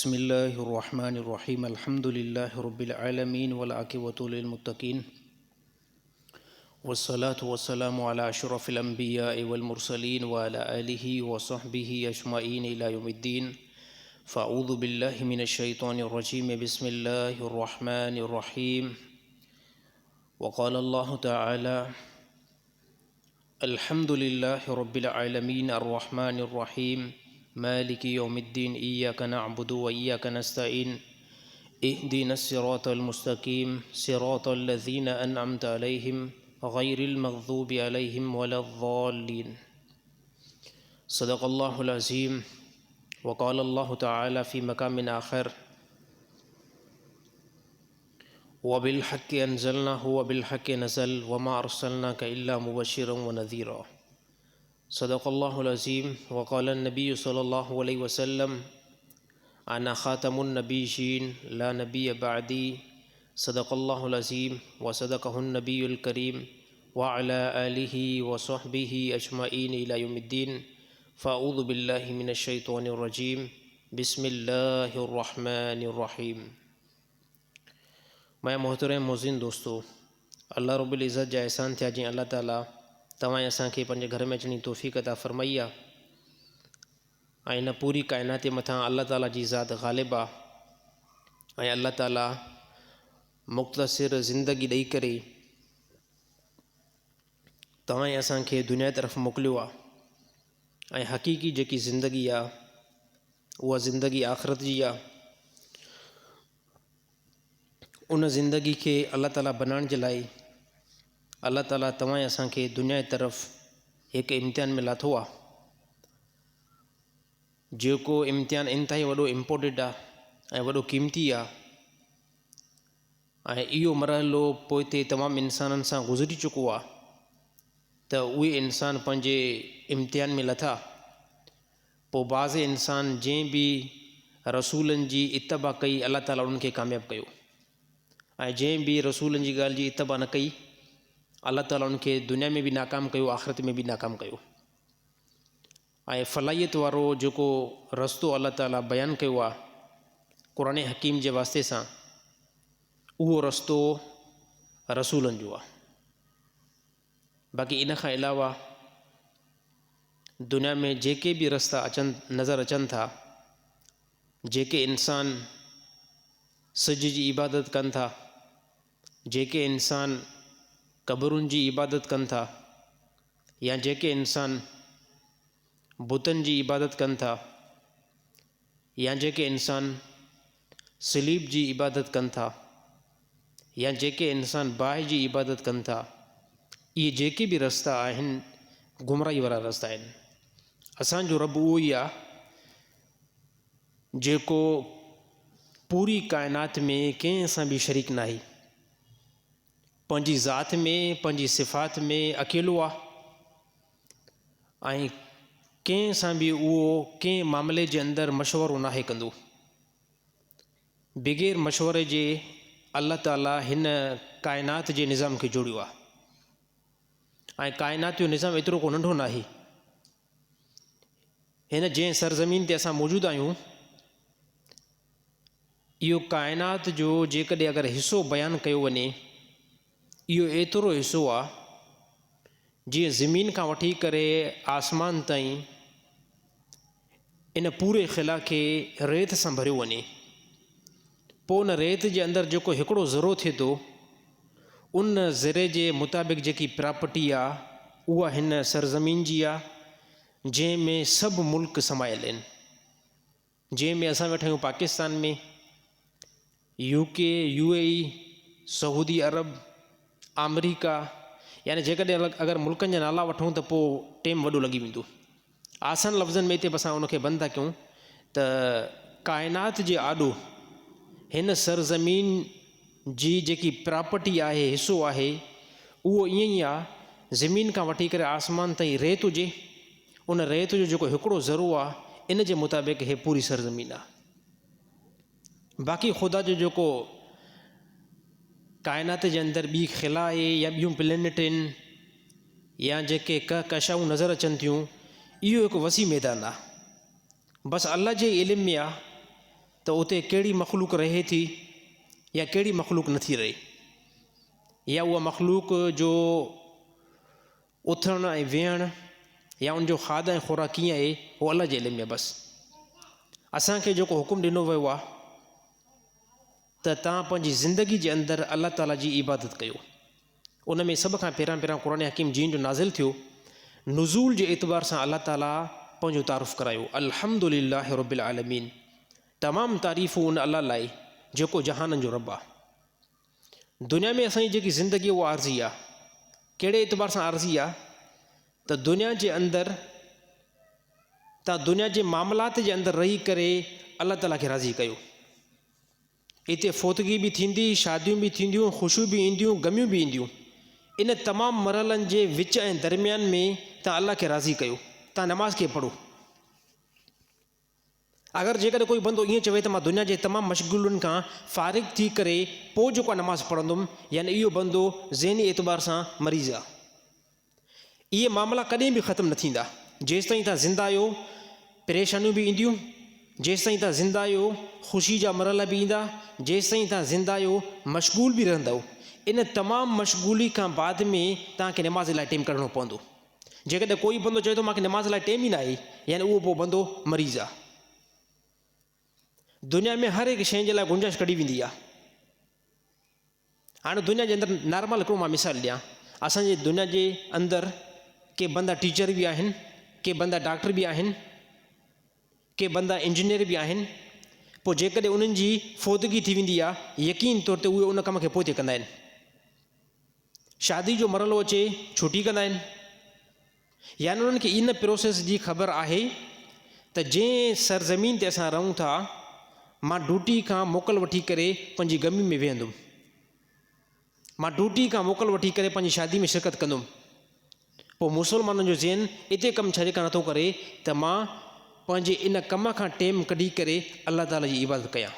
बिस्मिल्लाहिर्रहमानिर्रहीम अल्हम्दुलिल्लाहि रब्बिल आलमीन वल आक़िबतु लिल मुत्तक़ीन वस्सलातु वस्सलामु अला अशरफिल अंबिया वल मुरसलीन व अला आलिहि व सहबिहि अजमईन इला यौमिद्दीन फ़अऊज़ु बिल्लाहि मिनश शैतानिर रजीम बिस्मिल्लाहिर्रहमानिर्रहीम व क़ाल अल्लाहु तआला अल्हम्दुलिल्लाहि रब्बिल आलमीन अर्रहमानिर रहीम मालिकि यौमिद्दीन इय्याका नअबुदु व इय्याका नस्तईन इहदिनस सिरातल मुस्तकीम सिरातल लज़ीना अनअमता अलैहिम गैरिल मग़ज़ूबि अलैहिम वलद्दाल्लीन। सदक़ल्लाहुल अज़ीम व क़ाल अल्लाहु तआला फ़ी मक़ामिन आख़र व बिल हक़्क़ि अंज़लनाहु व बिल हक़्क़ि नज़ल व मा अर्सलनाका इल्ला मुबश्शिरन व नज़ीरा। सदक़ल्लाहुल अज़ीम व क़ाल नबी सल्लल्लाहु अलैहि वसल्लम अना ख़ातमुन नबिय्यीन ला नबिय्य बअदी। सदक़ल्लाहुल अज़ीम व सदक़हुन नबियुल करीम व अला आलिहि व सहबिहि अजमईन इला यौमिद्दीन फ़अऊज़ु बिल्लाहि मिनश शैतानिर रजीम बिस्मिल्लाहिर्रहमानिर्रहीम। मैं मोहतरम मोज़िन दोस्तों, अल्लाह रब्बुल इज़्ज़त जा एहसान थिया जी अल्लाह ताला तव्हां असांखे पंहिंजे घर में अचण जी तौफ़ीक़ अता फ़रमाई आहे। ऐं इन पूरी काइनात जे मथां अल्लाह ताला जी ज़ात ग़ालिब आहे ऐं अल्लाह ताला मुख़्तसिर ज़िंदगी ॾेई करे तव्हां असांखे दुनिया तरफ़ मोकिलियो आहे। ऐं हक़ीक़ी जेकी ज़िंदगी आहे उहा ज़िंदगी आख़िरत जी आहे। उन ज़िंदगी खे अल्लाह ताला बनाइण जे लाइ अल्लाह ताला तव्हां असांखे दुनिया जी तरफ़ हिकु इम्तिहान में लाथो आहे, जेको इम्तिहान इंतिहाई वॾो इम्पोर्टेंट आहे ऐं वॾो क़ीमती आहे। ऐं इहो मरहलो पोइ ते तमामु इंसाननि सां गुज़री चुको आहे त उहे इंसान पंहिंजे इम्तिहान में लथा। पोइ बाज़ इंसान जंहिं बि रसूलनि जी इत्तबा कई अल्लाह ताला उन्हनि खे कामयाबु कयो ऐं जंहिं बि रसूलनि जी ॻाल्हि जी इत्तबा न कई अल्लाह ताला उनखे दुनिया में बि नाकाम कयो, आख़िरत में बि नाकाम कयो। ऐं फलाहियत वारो जेको रस्तो अल्लाह ताला बयानु कयो आहे क़ुरान हकीम जे वास्ते सां, उहो रस्तो रसूलनि जो आहे। बाक़ी इन खां अलावा दुनिया में जेके बि रस्ता नज़र अचनि था, जेके इंसान सिज जी इबादत कनि था, जेके इंसान क़बरुनि जी इबादत कनि था, या जेके इंसान बुतनि जी इबादत कनि था, या जेके इंसान सलीब जी इबादत कनि था, या जेके इंसान बाहि जी इबादत कनि था, इहे जेके बि रस्ता आहिनि गुमराही वारा रस्ता आहिनि। असांजो रब उहो ई आहे जेको पूरी काइनात में कंहिं सां बि शरीक न आहे, पंहिंजी ज़ात में पंहिंजी सिफ़ात में अकेलो आहे ऐं कंहिं सां बि उहो कंहिं मामले जे अंदरि मशवरो नाहे कंदो। बग़ैर मशवरे जे अल्लाह ताला हिन काइनात जे निज़ाम खे जोड़ियो आहे ऐं काइनात जो निज़ाम एतिरो को नंढो नाहे। हिन जंहिं सरज़मीन ते असां मौजूदु आहियूं, इहो काइनात जो जेकॾहिं अगरि हिसो बयानु कयो वञे, इहो एतिरो हिसो आहे जीअं ज़मीन खां वठी करे आसमान ताईं इन पूरे ख़िला खे रेत सां भरियो वञे। पोइ उन रेत जे अंदरि जेको हिकिड़ो ज़रो थिए थो, उन ज़रे जे मुताबिक़ जेकी प्रॉपर्टी आहे उहा हिन सरज़मीन जी आहे, जंहिंमें सभु मुल्क समायल आहिनि। जंहिंमें असां वेठा आहियूं पाकिस्तान में, UK, UAE, सऊदी अरब, अमरीका, यानी जेकॾहिं अगरि मुल्कनि जा नाला वठूं त पोइ टाइम वॾो लॻी वेंदो। आसान लफ़्ज़नि में हिते असां उनखे बंदि था कयूं त काइनात जे आॾो हिन सरज़मीन जी जेकी प्रॉपर्टी आहे, हिसो आहे, उहो ईअं ई आहे ज़मीन खां वठी करे आसमान ताईं रेत हुजे, उन रेत जो जेको हिकिड़ो ज़रो आहे इन जे मुताबिक़ हे पूरी सरज़मीन आहे। बाक़ी ख़ुदा जो जेको काइनात जे अंदरि ॿी ख़िला आहे या ॿियूं प्लेनेट आहिनि या जेके कहकशाऊं नज़र अचनि थियूं, इहो हिकु वसी मैदान आहे। बसि अल्लाह जे इल्म में आहे त उते कहिड़ी मख़लूक रहे थी या कहिड़ी मख़लूक नथी रहे, या उहा मख़लूक जो उथणु ऐं वेहणु या उनजो खाद ऐं ख़ुराक कीअं आहे उहो अलाह जे इल्म में बसि। असांखे जेको हुकुम ॾिनो वियो आहे त तव्हां पंहिंजी ज़िंदगी जे अंदरि अलाह ताला जी इबादत कयो। उन में सभ खां पहिरियां क़ुरान हकीम जीअं जो नाज़िल थियो, नुज़ूल जे एतबार सां अलाह ताला पंहिंजो तारुफ़ु करायो, अल्हम्दुलिल्लाह रब्बिल आलमीन, तमामु तारीफ़ूं उन अलाह लाइ जेको जहाननि जो रब आहे। दुनिया में असांजी जेकी ज़िंदगी उहा आर्ज़ी आहे, कहिड़े एतबार सां आर्ज़ी आहे त दुनिया जे अंदरि तव्हां दुनिया जे मामलात जे अंदरि रही करे अलाह ताला खे राज़ी कयो। हिते फ़ौतगी बि थींदी, शादियूं बि थींदियूं, ख़ुशियूं बि ईंदियूं, ग़मियूं बि ईंदियूं। इन तमामु मरहलनि जे विच ऐं दरमियान में तव्हां अलाह खे राज़ी कयो। तव्हां नमाज़ खे पढ़ो। अगरि जेकॾहिं कोई बंदो ईअं चवे त मां दुनिया जे तमामु मशगूलुनि खां फ़ारिग़ थी करे पोइ जेको आहे नमाज़ पढ़ंदुमि, यानी इहो बंदो ज़हनी एतबार सां मरीज़ आहे। इहे मामला कॾहिं बि ख़तमु न थींदा। जेसि ताईं तव्हां ज़िंदा आहियो परेशानियूं बि ईंदियूं, जेसि ताईं तव्हां ज़िंदा आहियो ख़ुशी जा मरहला बि ईंदा, जेसि ताईं तव्हां ज़िंदा आहियो मशगूल बि रहंदव। इन तमामु मशगूली खां बाद में तव्हांखे नमाज़ लाइ टाइम कढणो पवंदो। जेकॾहिं कोई बंदो चए थो मूंखे नमाज़ लाइ टाइम ई न आहे, यानी उहो पोइ बंदो मरीज़ आहे। दुनिया में हर हिकु शइ जे लाइ गुंजाइश कढी वेंदी आहे। हाणे दुनिया जे अंदरि नॉर्मल हिकिड़ो मां मिसाल ॾियां, असांजे दुनिया जे अंदरि के बंदा टीचर बि आहिनि, के बंदा डॉक्टर बि आहिनि, के बंदा इंजीनियर बि आहिनि। पोइ जेकॾहिं उन्हनि जी फ़ौतगी थी वेंदी आहे, यकीन तौर ते उहे उन कम खे पोइ कंदा आहिनि। शादी जो मरहलो अचे छुटी कंदा आहिनि, यानी उन्हनि खे इन प्रोसेस जी ख़बर आहे त जंहिं सरज़मीन ते असां रहूं था, मां ड्यूटी खां मोकल वठी करे पंहिंजी ग़मी में वेहंदुमि, मां ड्यूटी खां मोकल वठी करे पंहिंजी शादी में शिरकत कंदुमि। पोइ मुसलमाननि जो ज़हन हिते कमु छॾे खां नथो करे त मां पंहिंजे इन कम खां टाइम कढी करे अलाह ताला जी इबादत कयां।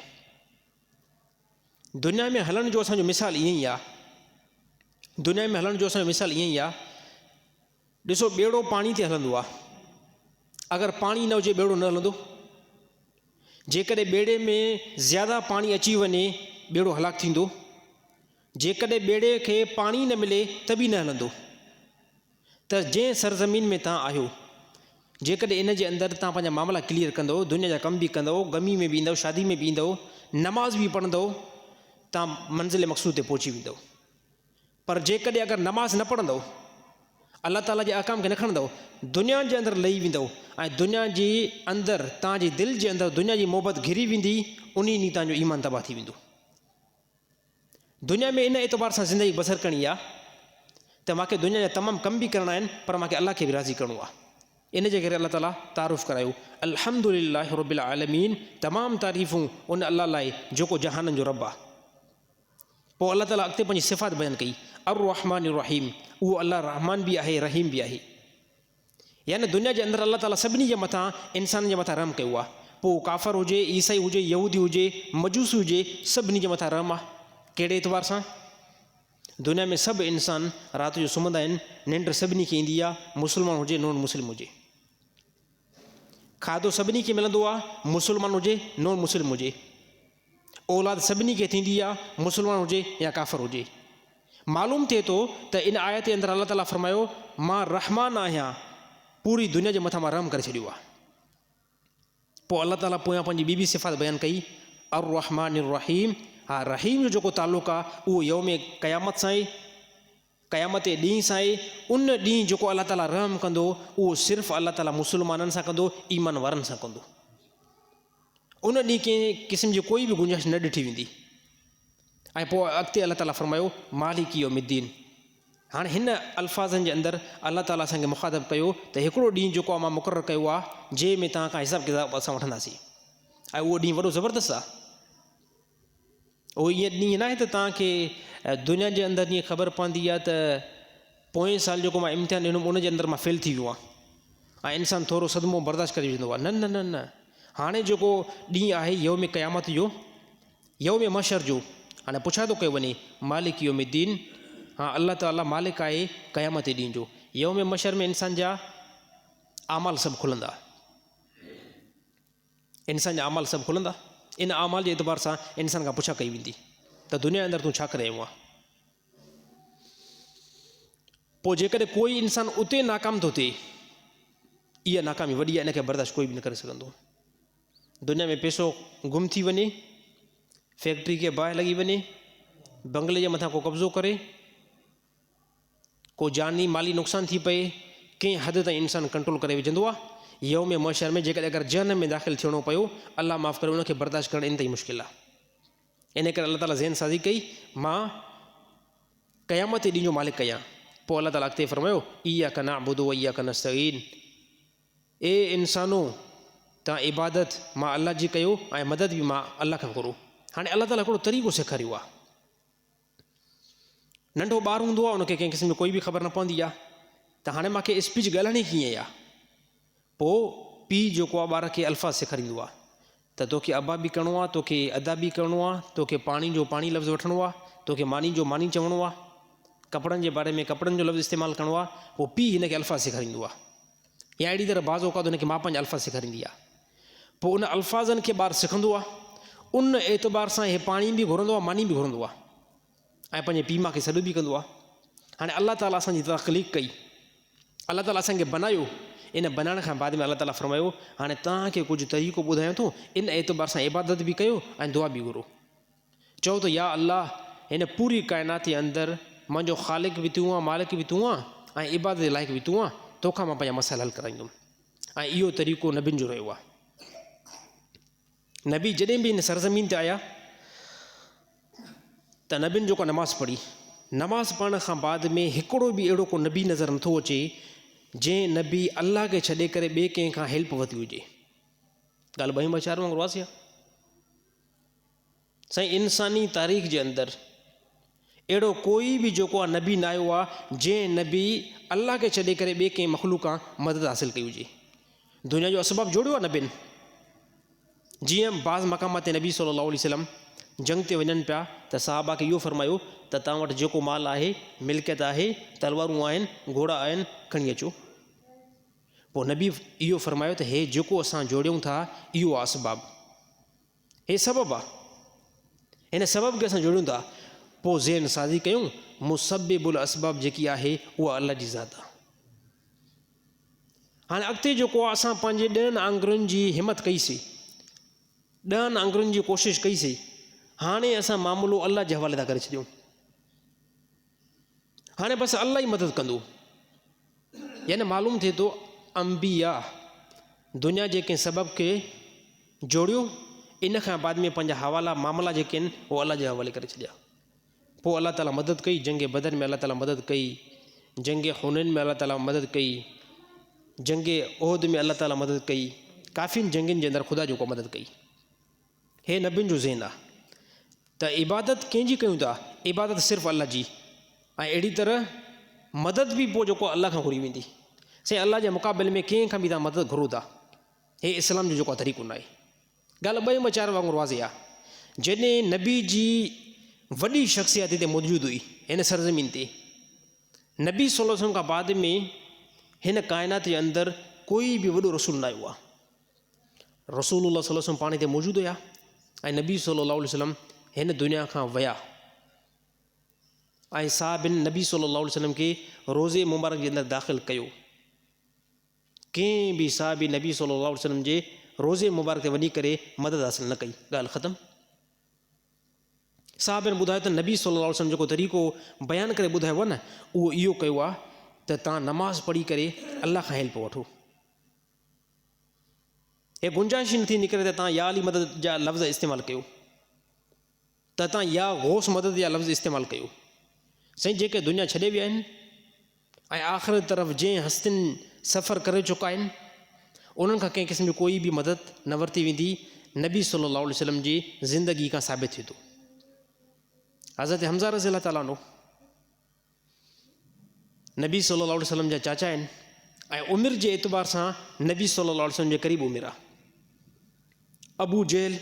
दुनिया में हलण जो असांजो मिसाल ईअं ई आहे। दुनिया में हलण जो असांजो मिसाल ईअं ई आहे। ॾिसो, ॿेड़ो पाणी ते हलंदो आहे। अगरि पाणी न हुजे ॿेड़ो न हलंदो। जेकॾहिं ॿेड़े में ज़्यादा पाणी अची वञे ॿेड़ो हलाकु थींदो। जेकॾहिं ॿेड़े खे पाणी न मिले त बि न हलंदो। त जंहिं सरज़मीन में तव्हां आहियो, जेकॾहिं इन जे अंदरि तव्हां पंहिंजा मामला क्लियर कंदव, दुनिया जा कम बि कंदव, ग़मी में बि ईंदव, शादी में बि ईंदव, नमाज़ बि पढ़ंदव, तव्हां मंज़िल मक़सूद ते पहुची वेंदव। पर जेकॾहिं अगरि नमाज़ न पढ़ंदव, अलाह ताला जे अहकाम खे न खणंदव, दुनिया जे अंदरि लही वेंदव ऐं दुनिया जे अंदरि तव्हांजी दिलि जे अंदरि दुनिया जी मोहबत घिरी वेंदी, उन ॾींहुं तव्हांजो ईमान तबाह थी वेंदो। दुनिया में इन एतबार सां ज़िंदगी बसर करणी आहे त मूंखे दुनिया जा तमामु कम बि करणा आहिनि, पर मूंखे अलाह खे बि राज़ी करिणो आहे। इन जे करे अलाह ताला तारुफ़ करायो, अल्हम्दुलिल्लाह रब्बिल आलमीन, तमामु तारीफ़ूं उन अलाह लाइ जेको जहाननि जो रब आहे। पोइ अलाह ताला अॻिते पंहिंजी सिफ़ात बयानु कई, अर्रहमान रहीम, उहो अलाह रहमान बि आहे, रहीम बि आहे। यानी दुनिया जे अंदरि अलाह ताला सभिनी जे मथां, इंसाननि जे मथां रहम कयो आहे। पोइ काफ़र हुजे, ईसाई हुजे, यहूदी हुजे, मजूसी हुजे, सभिनी जे मथां रहम आहे। कहिड़े एतबार सां? दुनिया में सभु इंसान राति जो सुम्हंदा आहिनि, निंड सभिनी खे ईंदी आहे, मुस्लमान हुजे नॉन मुस्लिम हुजे। खाधो सभिनी खे मिलंदो आहे, मुस्लमान हुजे नॉन मुस्लिम हुजे। औलाद सभिनी खे थींदी आहे, मुस्लमान हुजे या काफ़र हुजे। मालूम थिए थो त इन आयत जे अंदरि अलाह ताला फरमायो, मां रहमान आहियां, पूरी दुनिया जे मथां मां रहम करे छॾियो आहे। पोइ अलाह ताला पोयां पंहिंजी ॿी सिफ़ात बयानु कई, अर्रहमान रहीम। हा, रहीम जो जेको तालुक़ु आहे उहो यौम क़यामत सां आहे, क़यामत जे ॾींहं सां आहे। उन ॾींहुं जेको अलाह ताला रहम कंदो, उहो सिर्फ़ु अलाह ताला मुस्लमाननि सां कंदो, ईमान वारनि सां कंदो। उन ॾींहुं कंहिं क़िस्म जी कोई बि गुंजाइश न ॾिठी वेंदी। ऐं पोइ अॻिते अलाह ताला फरमायो, मालिक यौमिद्दीन। हाणे हिन अल्फाज़नि जे अंदरि अलाह ताला असांखे मुखातिबु कयो त हिकिड़ो ॾींहुं जेको आहे मां मुक़ररु कयो आहे, जंहिंमें तव्हां खां हिसाब किताब असां वठंदासीं। ऐं उहो ॾींहुं वॾो ज़बरदस्तु आहे। उहो ईअं ॾींहुं न आहे त तव्हांखे दुनिया जे अंदरि ईअं ख़बर पवंदी आहे त पोएं साल जेको मां इम्तिहान ॾिनुमि उन जे अंदरि मां फेल थी वियो आहियां ऐं इंसानु थोरो सदमो बर्दाश्त करे वेंदो आहे। न न न न, हाणे जेको ॾींहुं आहे यौम क़यामत जो, यौम मशर जो, हाणे पुछा थो कयो वञे, मालिक यौमिद्दीन। हा, अलाह ताला मालिक आहे क़यामत जे ॾींहुं जो। यौम मशर में इंसान जा आमाल सभु खुलंदा, इंसान जा आमाल सभु खुलंदा। इन अमाल जे एतबार सां इंसान खां पुछा कई वेंदी त दुनिया अंदरि तूं छा करे आयो आहे। पोइ जेकॾहिं कोई इंसानु उते नाकाम थो थिए, इहा नाकामी वॾी आहे, इनखे बर्दाश्त कोई बि न करे सघंदो। दुनिया में पैसो गुम थी वञे, फैक्ट्री खे बाहि लॻी वञे, बंगले जे मथां को कब्ज़ो करे, को जानी माली नुक़सान थी पए, कंहिं हद ताईं इंसानु कंट्रोल करे विझंदो आहे। यौम महशर में जेकॾहिं अगरि जहन्नम में दाख़िल थियणो पियो, अलाह माफ़ करे, उनखे बर्दाश्त करणु इन ताईं मुश्किल आहे। इन करे अलाह ताला ज़हन साज़ी कई, मां क़यामत जे ॾींहं जो मालिक कयां। पोइ अलाह ताला अॻिते फरमायो, इय्याका नअबुदु व इय्याका नस्तईन, ए इंसानो तव्हां इबादत मां अलाह जी कयो ऐं मदद बि मां अलाह खां घुरो। हाणे अलाह ताला हिकिड़ो तरीक़ो सेखारियो आहे। नंढो ॿारु हूंदो आहे, उनखे कंहिं क़िस्म जो कोई बि ख़बर न पवंदी आहे त हाणे मूंखे स्पीच ॻाल्हाइणी कीअं आहे। पोइ पीउ जेको आहे ॿार खे अल्फाज़ सेखारींदो आहे त तोखे अबा बि करिणो आहे, तोखे अदा बि करिणो आहे, तोखे पाणी जो पाणी लफ़्ज़ु वठिणो आहे, तोखे मानी जो मानी चवणो आहे, कपिड़नि जे बारे में कपिड़नि जो लफ़्ज़ु इस्तेमालु करिणो आहे। पोइ पीउ हिनखे अल्फाज़ सेखारींदो आहे, या अहिड़ी तरह बाज़ औक़ात हुनखे माउ पंहिंजा अल्फाज़ सेखारींदी आहे। पोइ उन अल्फाज़नि खे ॿारु सिखंदो आहे, उन एतबार सां इहे पाणी बि घुरंदो आहे, मानी बि घुरंदो आहे, ऐं पंहिंजे पीउ माउ खे सॾु बि कंदो आहे। हाणे अलाह ताला असांजी तख़लीक़ कई, अलाह ताला असांखे बनायो, इन बनाइण खां बाद में अलाह ताला फरमायो, हाणे तव्हांखे कुझु तरीक़ो ॿुधायां थो, इन एतबार सां इबादत बि कयो ऐं दुआ बि घुरो। चओ त या अल्लाह, हिन पूरी काइनात जे अंदरि मुंहिंजो ख़ालिक बि तूं आहे, मालिक बि तूं आहे, ऐं इबादत जे लाइक़ बि तूं आहे, तोखां मां पंहिंजा मसाइला हल कराईंदुमि। ऐं इहो तरीक़ो नबियुनि जो रहियो आहे। नबी जॾहिं बि हिन सरज़मीन ते आया त नबियुनि जेको नमाज़ पढ़ी, नमाज़ पढ़ण खां बाद में हिकिड़ो बि अहिड़ो को नबी नज़र नथो अचे जंहिं नबी अलाह खे छॾे करे ॿिए कंहिं खां हेल्प वरिती हुजे। ॻाल्हि ॿई मचार वांगुरु वासी आहे साईं। इंसानी तारीख़ जे अंदरि अहिड़ो कोई बि जेको आहे नबी न आयो आहे जंहिं नबी अलाह खे छॾे करे ॿिए कंहिं मख़लूक खां मदद हासिलु कई हुजे। दुनिया जो असबाब जोड़ियो आहे नबियुनि। जीअं बाज़ मक़ाम ते नबी सल्लल्लाहु अलैहि वसल्लम जंग ते वञनि पिया त साहबा खे इहो फरमायो त तव्हां वटि जेको माल आहे, मिल्कियत आहे, तलवारूं आहिनि, घोड़ा आहिनि, खणी अचो। पोइ नबी इहो फरमायो त हे जेको असां जोड़ियूं था, इहो आहे असबाब, हे सबबु आहे, हिन सबबु खे असां जोड़ियूं था। पोइ ज़हन साज़ी कयूं, मुसब्बिबुल असबाब जेकी आहे उहा अलाह जी ज़ात आहे। हाणे अॻिते जेको आहे, असां पंहिंजे 10 आङुरियुनि जी हिमत कईसीं, 10 आङुरियुनि जी कोशिशि कईसीं, हाणे असां मामलो अलाह जे हवाले था करे छॾियूं। हाणे बसि अलाह ई मदद कंदो। यानी मालूम थिए थो अंबिया दुनिया जे कंहिं सबब खे जोड़ियो, इन खां बाद में पंहिंजा हवाला मामला जेके आहिनि उहे अलाह जे हवाले करे छॾिया। पोइ अलाह ताला मदद कई, जंग बदर में अलाह ताला मदद कई, जंग हुनैन में अलाह ताला मदद कई, जंग उहद में अलाह ताला मदद कई, काफ़ियुनि जंगनि जे अंदरि ख़ुदा जेको मदद कई। हे नबियुनि जो ज़हन आहे त इबादत कंहिंजी कयूं था, इबादत सिर्फ़ु अलाह जी, ऐं अहिड़ी तरह मदद बि पोइ जेको अलाह खां घुरी वेंदी। साईं अलाह जे मुक़ाबले में कंहिं खां बि तव्हां मदद घुरो था, हे इस्लाम जो जेको आहे तरीक़ो न आहे। ॻाल्हि ॿई मचार वांगुरु वाज़े आहे। जॾहिं नबी जी वॾी शख़्सियत हिते मौजूदु हुई हिन सरज़मीन ते, नबी सल्लल्लाहु अलैहि वसल्लम खां बाद में हिन काइनात जे अंदरि कोई बि वॾो रसूल न आयो आहे। रसूलुल्लाह सल्लल्लाहु अलैहि वसल्लम पाण हिते मौजूदु हुया, ऐं नबी सल्लल्लाहु अलैहि वसल्लम हिन दुनिया खां विया, ऐं साहबिन नबी सल्लल्लाहु अलैहि वसल्लम खे रोज़े मुबारक जे अंदरि दाख़िल कयो। कंहिं बि साहबी नबी सल्लल्लाहु अलैहि वसल्लम जे रोज़े मुबारक ते वञी करे मदद हासिल न कई। ॻाल्हि ख़तमु। साहबिन ॿुधायो त नबी सल्लल्लाहु अलैहि वसल्लम जेको तरीक़ो बयानु करे ॿुधायो आहे न, उहो इहो कयो आहे त तव्हां नमाज़ पढ़ी करे अलाह खां हेल्प वठो। हे गुंजाइश ई नथी निकिरे त तव्हां या अली मदद जा लफ़्ज़ इस्तेमालु कयो, त तव्हां या गौस मदद जा लफ़्ज़ इस्तेमालु कयो। साईं जेके दुनिया छॾे विया आहिनि ऐं आख़िरत तरफ़ जंहिं हस्तियुनि सफ़र करे चुका आहिनि, उन्हनि खां कंहिं क़िस्म जी कोई बि मदद न वरिती वेंदी। नबी सल्लल्लाहु अलैहि वसल्लम जी ज़िंदगी खां साबित थिए थो। हज़रत हमज़ा रज़ी अल्लाह ताला अन्हु नबी सल्लल्लाहु अलैहि वसल्लम जा चाचा आहिनि, ऐं उमिरि जे एतबार सां नबी सल्लल्लाहु अलैहि वसल्लम जे क़रीब उमिरि आहे। अबू जहल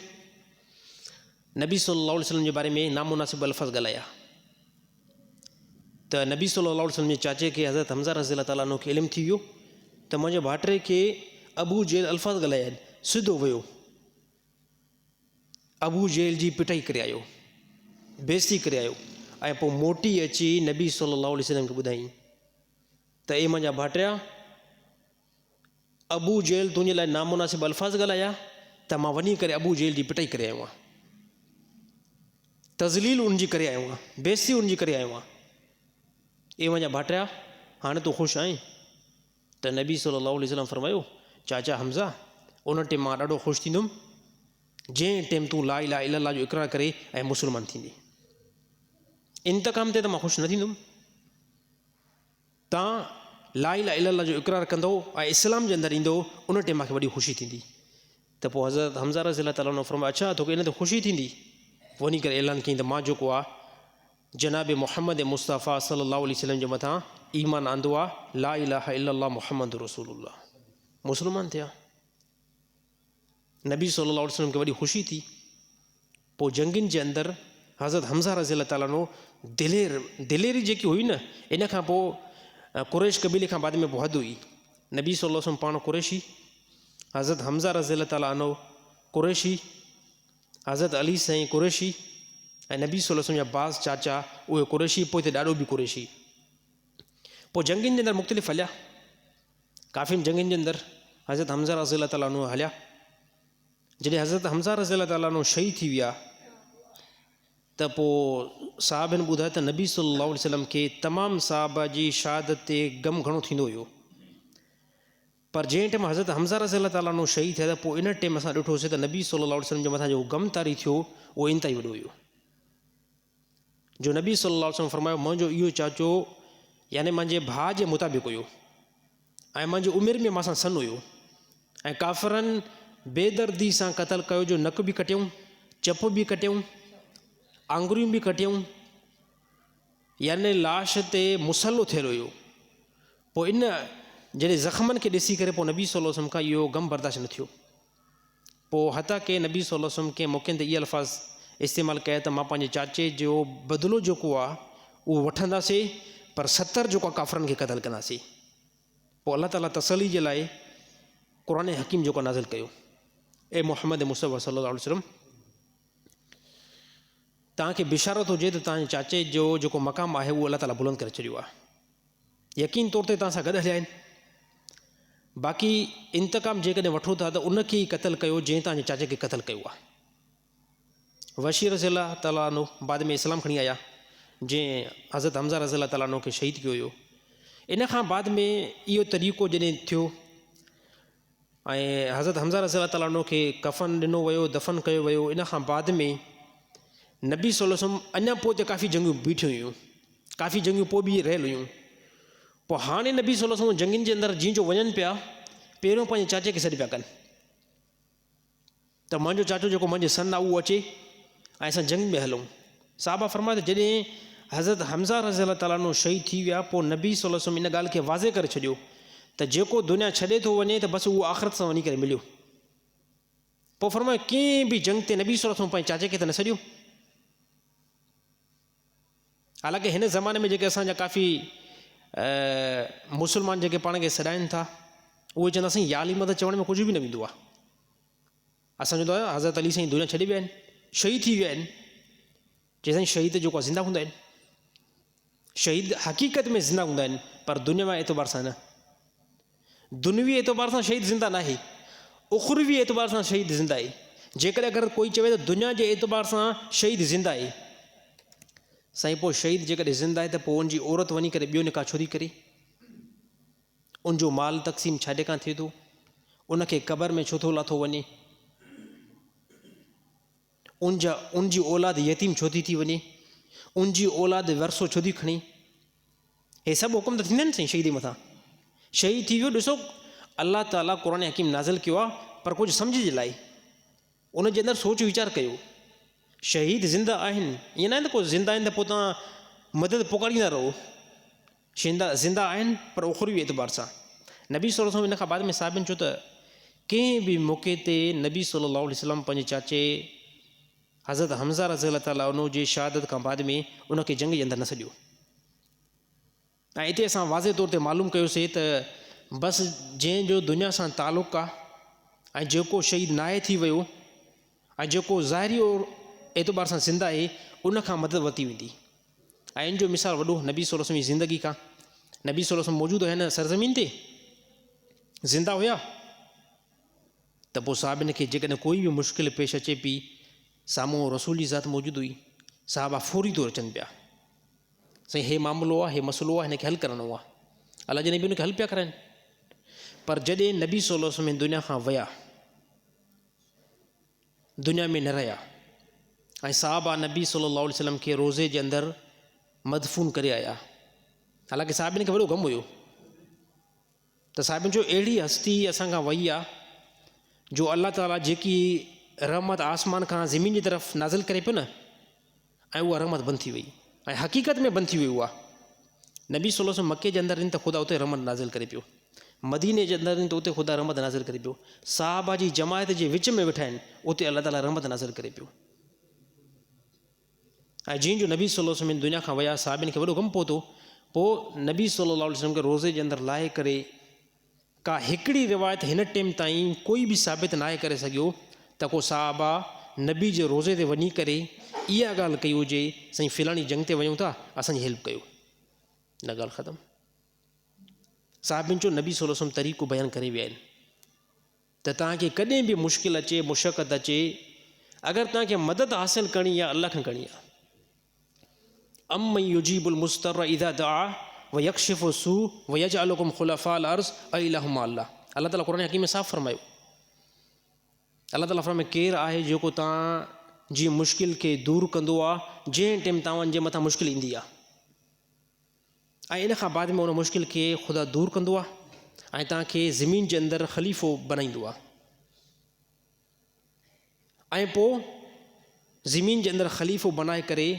नबी सल्लल्लाहु अलैहि वसल्लम जे बारे में नामुनासिब अल्फ़ाज़ ॻाल्हाया, त नबी सल्लल्लाहु अलैहि वसल्लम जे चाचे खे हज़रत हमज़ा रज़ी अल्लाह ताला अन्हु खे इल्मु थी वियो त मुंहिंजे भाइटे खे अबू जहल अल्फ़ाज़ ॻाल्हाया आहिनि, सिधो वियो अबू जेल जी पिटाई करे आयो, बेइज़ती करे आयो, ऐं पोइ मोटी अची नबी सल्लल्लाहु अलैहि वसल्लम खे ॿुधाईं त ए मुंहिंजा भाटिया, अबू जेल तुंहिंजे लाइ नामुनासिब अल्फाज़ ॻाल्हाया त मां वञी करे अबू जेल जी पिटाई करे आयो आहियां, तज़लील उनजी करे आयो आहियां, बेइज़ती उनजी करे आयो आहियां। ए मुंहिंजा भाटिया, हाणे तूं ख़ुशि आहीं? त नबी सल्लल्लाहु अलैहि वसल्लम फरमायो, चाचा हमज़ा, उन टाइम मां ॾाढो ख़ुशि थींदुमि जंहिं टाइम तूं ला इलाहा इल्लल्लाह जो इक़रार करे ऐं मुस्लमान थींदी। इंतकाम ते त मां ख़ुशि न थींदुमि। तव्हां ला इलाहा इल्लल्लाह जो इक़रार कंदो ऐं इस्लाम जे अंदरि ईंदो, उन टाइम मूंखे वॾी ख़ुशी थींदी। त पोइ हज़रत हमज़ा रज़ियल्लाहु ताला अन्हु फरमायो, अच्छा तोखे इन ते ख़ुशी थींदी? वञी करे ऐलान कयईं त मां जेको आहे जनाब मुहम्मद मुस्तफ़ा सल्लल्लाहु अलैहि वसल्लम जे मथां ईमान आंदो आहे, ला इलाहा इल्लल्लाह मुहम्मद रसूलुल्लाह, मुस्लमान थिया। नबी सल्लल्लाहु अलैहि वसल्लम खे वॾी ख़ुशी थी। पोइ जंगनि जे अंदरि हज़रत हमज़ा रज़ियल्लाहु ताला अन्हु दिलेरी जेकी हुई न, इन खां पोइ कुरैश क़बीले खां बाद में पोइ हद हुई। नबी सल्लल्लाहु अलैहि वसल्लम पाण कुरैशी, हज़रत हमज़ा रज़ियल्लाहु ताला अन्हु कुरैशी, हज़रत अली साईं कुरैशी, ऐं नबी सल्लल्लाहु अलैहि वसल्लम जा बाज़ चाचा उहे कुरैशी, पोइ हिते ॾाढो बि कुरैशी। पोइ जंगनि जे अंदरि मुख़्तलिफ़ हलिया, काफ़ी जंगनि जे अंदरि हज़रत हमज़ा रज़ियल्लाहु ताला अन्हु हलिया। जॾहिं हज़रत हमज़ा रज़ियल्लाहु ताला अन्हु शहीद थी विया त पोइ साहबनि ॿुधायो त नबी सल्लल्लाहु अलैहि वसल्लम खे तमामु साहब जी शहादत ते गम घणो थींदो हुयो, पर जंहिं टाइम हज़रत हमज़ा रज़ियल्लाहु ताला अन्हु शहीद थिया त पोइ इन टाइम असां ॾिठोसीं त नबी सल्लल्लाहु अलैहि वसल्लम जे मथां जो गम तारी थियो उहो इंतिहाई वॾो हुयो। जो नबी सल्लल्लाहु अलैहि वसल्लम फरमायो, मुंहिंजो इहो चाचो यानी मुंहिंजे भाउ जे मुताबिक़ हुयो ऐं मुंहिंजी उमिरि में मां सां सन हुयो, ऐं काफ़िरनि बेदर्दी सां क़तल कयो, जो नक बि कटियऊं, चप बि कटियऊं, आङुरियूं बि कटियऊं, यानी लाश ते मुसलो थियलु हुयो। पोइ इन जॾहिं ज़ख़्मनि खे ॾिसी करे पोइ नबी सल्लल्लाहु अलैहि वसल्लम खां इहो गम बर्दाश्त न थियो। पोइ हता के नबी सल्लल्लाहु अलैहि वसल्लम के मौक़नि ते इहे अल्फाज़ इस्तेमालु कया त मां पंहिंजे चाचे जो बदिलो जेको आहे उहो वठंदासीं, पर 70 जेको आहे काफ़िरनि खे क़तल कंदासीं। पोइ अलाह ताला तसली जे लाइ क़ुरान हकीम जेको नाज़िल कयो, ए मुहम्मद मुस्तफ़ा सल्लल्लाहु अलैहि वसल्लम, तव्हांखे बिशारत हुजे त तव्हांजे चाचे जो जेको मक़ाम आहे उहो अलाह ताला बुलंद करे छॾियो आहे। यकीन तौर ते तव्हां सां गॾु हलिया आहिनि। बाक़ी इंतकाम जेकॾहिं वठो था त उनखे ई क़तल कयो जंहिं तव्हांजे चाचे खे क़तल कयो आहे। वशी रज़ियल्लाहु ताला अन्हु बाद में इस्लाम खणी आया, जंहिं हज़रत हमज़ा रज़ियल्लाहु ताला अन्हु खे शहीद कयो हुयो। इन खां बाद में इहो तरीक़ो जॾहिं थियो ऐं हज़रत हमज़ा रज़ियल्लाहु ताला अन्हु खे कफ़न ॾिनो वियो, दफ़न कयो वियो। इन खां बाद में नबी सल्लल्लाहु अलैहि वसल्लम अञा पोइ त काफ़ी जंगियूं बीठियूं हुयूं, काफ़ी जंगियूं पोइ बि रहियल हुयूं। पोइ हाणे नबी सल्लल्लाहु अलैहि वसल्लम जंगियुनि जे अंदरि जीअं जो वञनि पिया, पहिरियों पंहिंजे चाचे खे सॾु पिया कनि त मुंहिंजो चाचो जेको मुंहिंजे सन आहे उहो अचे ऐं असां जंग में हलूं। साहबा फरमायो त जॾहिं हज़रत हमज़ा रज़ियल्लाहु ताला अन्हु शहीद थी विया, पोइ नबी सल्लल्लाहु अलैहि वसल्लम इन ॻाल्हि खे वाज़े करे छॾियो त जेको दुनिया छॾे थो वञे त बसि उहो आख़िरत सां वञी करे मिलियो। पोइ फरमायो कंहिं बि जंग ते नबी सल्लल्लाहु अलैहि वसल्लम पंहिंजे चाचे खे त न सॾियो। हालांकि हिन ज़माने में जेके असांजा काफ़ी मुस्लमान जेके पाण खे सॾाइनि था, उहे चवंदा साईं या अली मदद चवण में कुझु बि न ईंदो आहे। असां चवंदो आहे हज़रत अली साईं दुनिया छॾे विया आहिनि, शहीद थी विया आहिनि। चए साईं शहीद जेको आहे ज़िंदा हूंदा आहिनि, शहीद हक़ीक़त में ज़िंदा हूंदा आहिनि, पर दुनिया जे एतबार सां न। दुनियावी एतबार सां शहीद ज़िंदा न आहे, उखरवी एतबार सां शहीद ज़िंदा आहे। जेकॾहिं अगरि कोई चवे त दुनिया जे एतबार सां शहीद ज़िंदा आहे, साईं पोइ शहीद जेकॾहिं ज़िंदा आहे त पोइ उनजी औरत वञी करे ॿियो निकाह छो थी करे? उनजो माल तक़सीम छाॾे खां थिए थो? उनखे क़बर में छो थो लाथो वञे? उनजी औलाद यतीम छो थी वञे? उनजी औलाद वरसो छो थी खणे? हे सभु हुकुम त थींदा आहिनि साईं शहीद मथां। शहीद थी वियो, ॾिसो अलाह ताला क़ुरान हकीम नाज़िल कयो आहे, पर कुझु सम्झ जे लाइ उनजे अंदरि सोच वीचार कयो। शहीद ज़िंदा आहिनि, ईअं न आहे त को ज़िंदा आहिनि त पोइ तव्हां मदद पुकारींदा रहो। ज़िंदा आहिनि पर उखरवी एतबार सां। नबी सल्लल्लाहु अलैहि वसल्लम इन खां बाद में साहिबनि चयो त कंहिं बि मौक़े ते नबी सल्लल्लाहु अलैहि वसल्लम पंहिंजे चाचे हज़रत हमज़ा रज़ियल्लाहु ताला अन्हु जी शहादत खां बाद में उनखे जंग जे अंदरि न सॾियो। ऐं हिते असां वाज़े तौर ते मालूम कयोसीं त बसि जंहिंजो दुनिया सां तालुक़ु आहे ऐं जेको शहीद नाहे थी वियो ऐं जेको ज़ाहिरी एतबार सां ज़िंदा आहे उन खां मदद वरिती वेंदी। ऐं इन जो मिसाल वॾो नबी सल्लल्लाहु अलैहि वसल्लम जी ज़िंदगी खां। नबी सल्लल्लाहु अलैहि वसल्लम मौजूदु हुया हिन सरज़मीन ते, ज़िंदा हुया, त पोइ साहिबनि खे जेकॾहिं कोई बि मुश्किल पेश अचे पई, साम्हूं रसूल जी ज़ात मौजूदु हुई, साहिबा फौरी तौरु अचनि पिया, साईं हे मामिलो आहे, हे मसइलो आहे, हिनखे हल करिणो आहे। अलाह जे नबी हुनखे हल पिया कराइनि। पर जॾहिं नबी सल्लल्लाहु अलैहि वसल्लम दुनिया खां विया, दुनिया में न रहिया, ऐं साहिबा नबी सल्लल्लाहु अलैहि वसल्लम खे रोज़े जे अंदरि मदफ़ून करे आया। हालांकि साहिबनि खे वॾो ग़म हुयो, त साहिबनि जो अहिड़ी हस्ती असांखां वई आहे जो अलाह ताला जेकी रहमत आसमान खां ज़मीन जी तरफ़ नाज़िल करे पियो न, ऐं उहा रहमत बंदि थी वई, ऐं हक़ीक़त में बंदि थी वई उहा। नबी सल्लल्लाहु अलैहि वसल्लम मके जे अंदरि आहिनि त ख़ुदा उते रहमत नाज़िल करे पियो, मदीने जे अंदरि आहिनि त उते ख़ुदा रहमत नाज़िल करे पियो, साहबा जी जमायत जे विच में वेठा आहिनि उते अलाह ताला रहमत नाज़िल करे पियो। ऐं जीअं जो नबी सल्लल्लाहु अलैहि वसल्लम दुनिया खां विया, साहिबनि खे वॾो ग़म पहुतो। पोइ नबी सल्लल्लाहु अलैहि वसल्लम खे रोज़े जे अंदरि लाहे करे का हिकिड़ी रिवायत हिन टाइम ताईं कोई बि साबित न आहे करे सघियो त को साहबा नबी जे रोज़े ते वञी करे इहा ॻाल्हि कई हुजे, साईं फ़िलाणी जंग ते वञूं था, असांजी हेल्प कयो, न ॻाल्हि ख़तमु। साहिबनि जो नबी सल्लल्लाहु अलैहि वसल्लम तरीक़ो बयानु करे विया आहिनि त तव्हांखे कॾहिं बि मुश्किल अचे, मुशक़त अचे, अगरि तव्हांखे मदद हासिलु करणी आहे अलाह खां करणी आहे। अम युजीबुल मुस्तर्र इज़ा दआ व यक्शिफु सू व यजअलुकुम खुलफाअल अर्ज़ अइलाहु मा अल्लाह। अल्लाह ताला क़ुरान हकीम में साफ़ फरमायो, अल्लाह ताला फरमाए केरु आहे जेको तव्हांजी मुश्किल खे दूरि कंदो आहे जंहिं टाइम तव्हांजे मथां मुश्किल ईंदी आहे, ऐं इन खां बाद में उन मुश्किल खे ख़ुदा दूरि कंदो आहे ऐं तव्हांखे ज़मीन जे अंदरि ख़लीफ़ो बनाईंदो आहे। ऐं पोइ ज़मीन जे अंदरि ख़लीफ़ो बनाए करे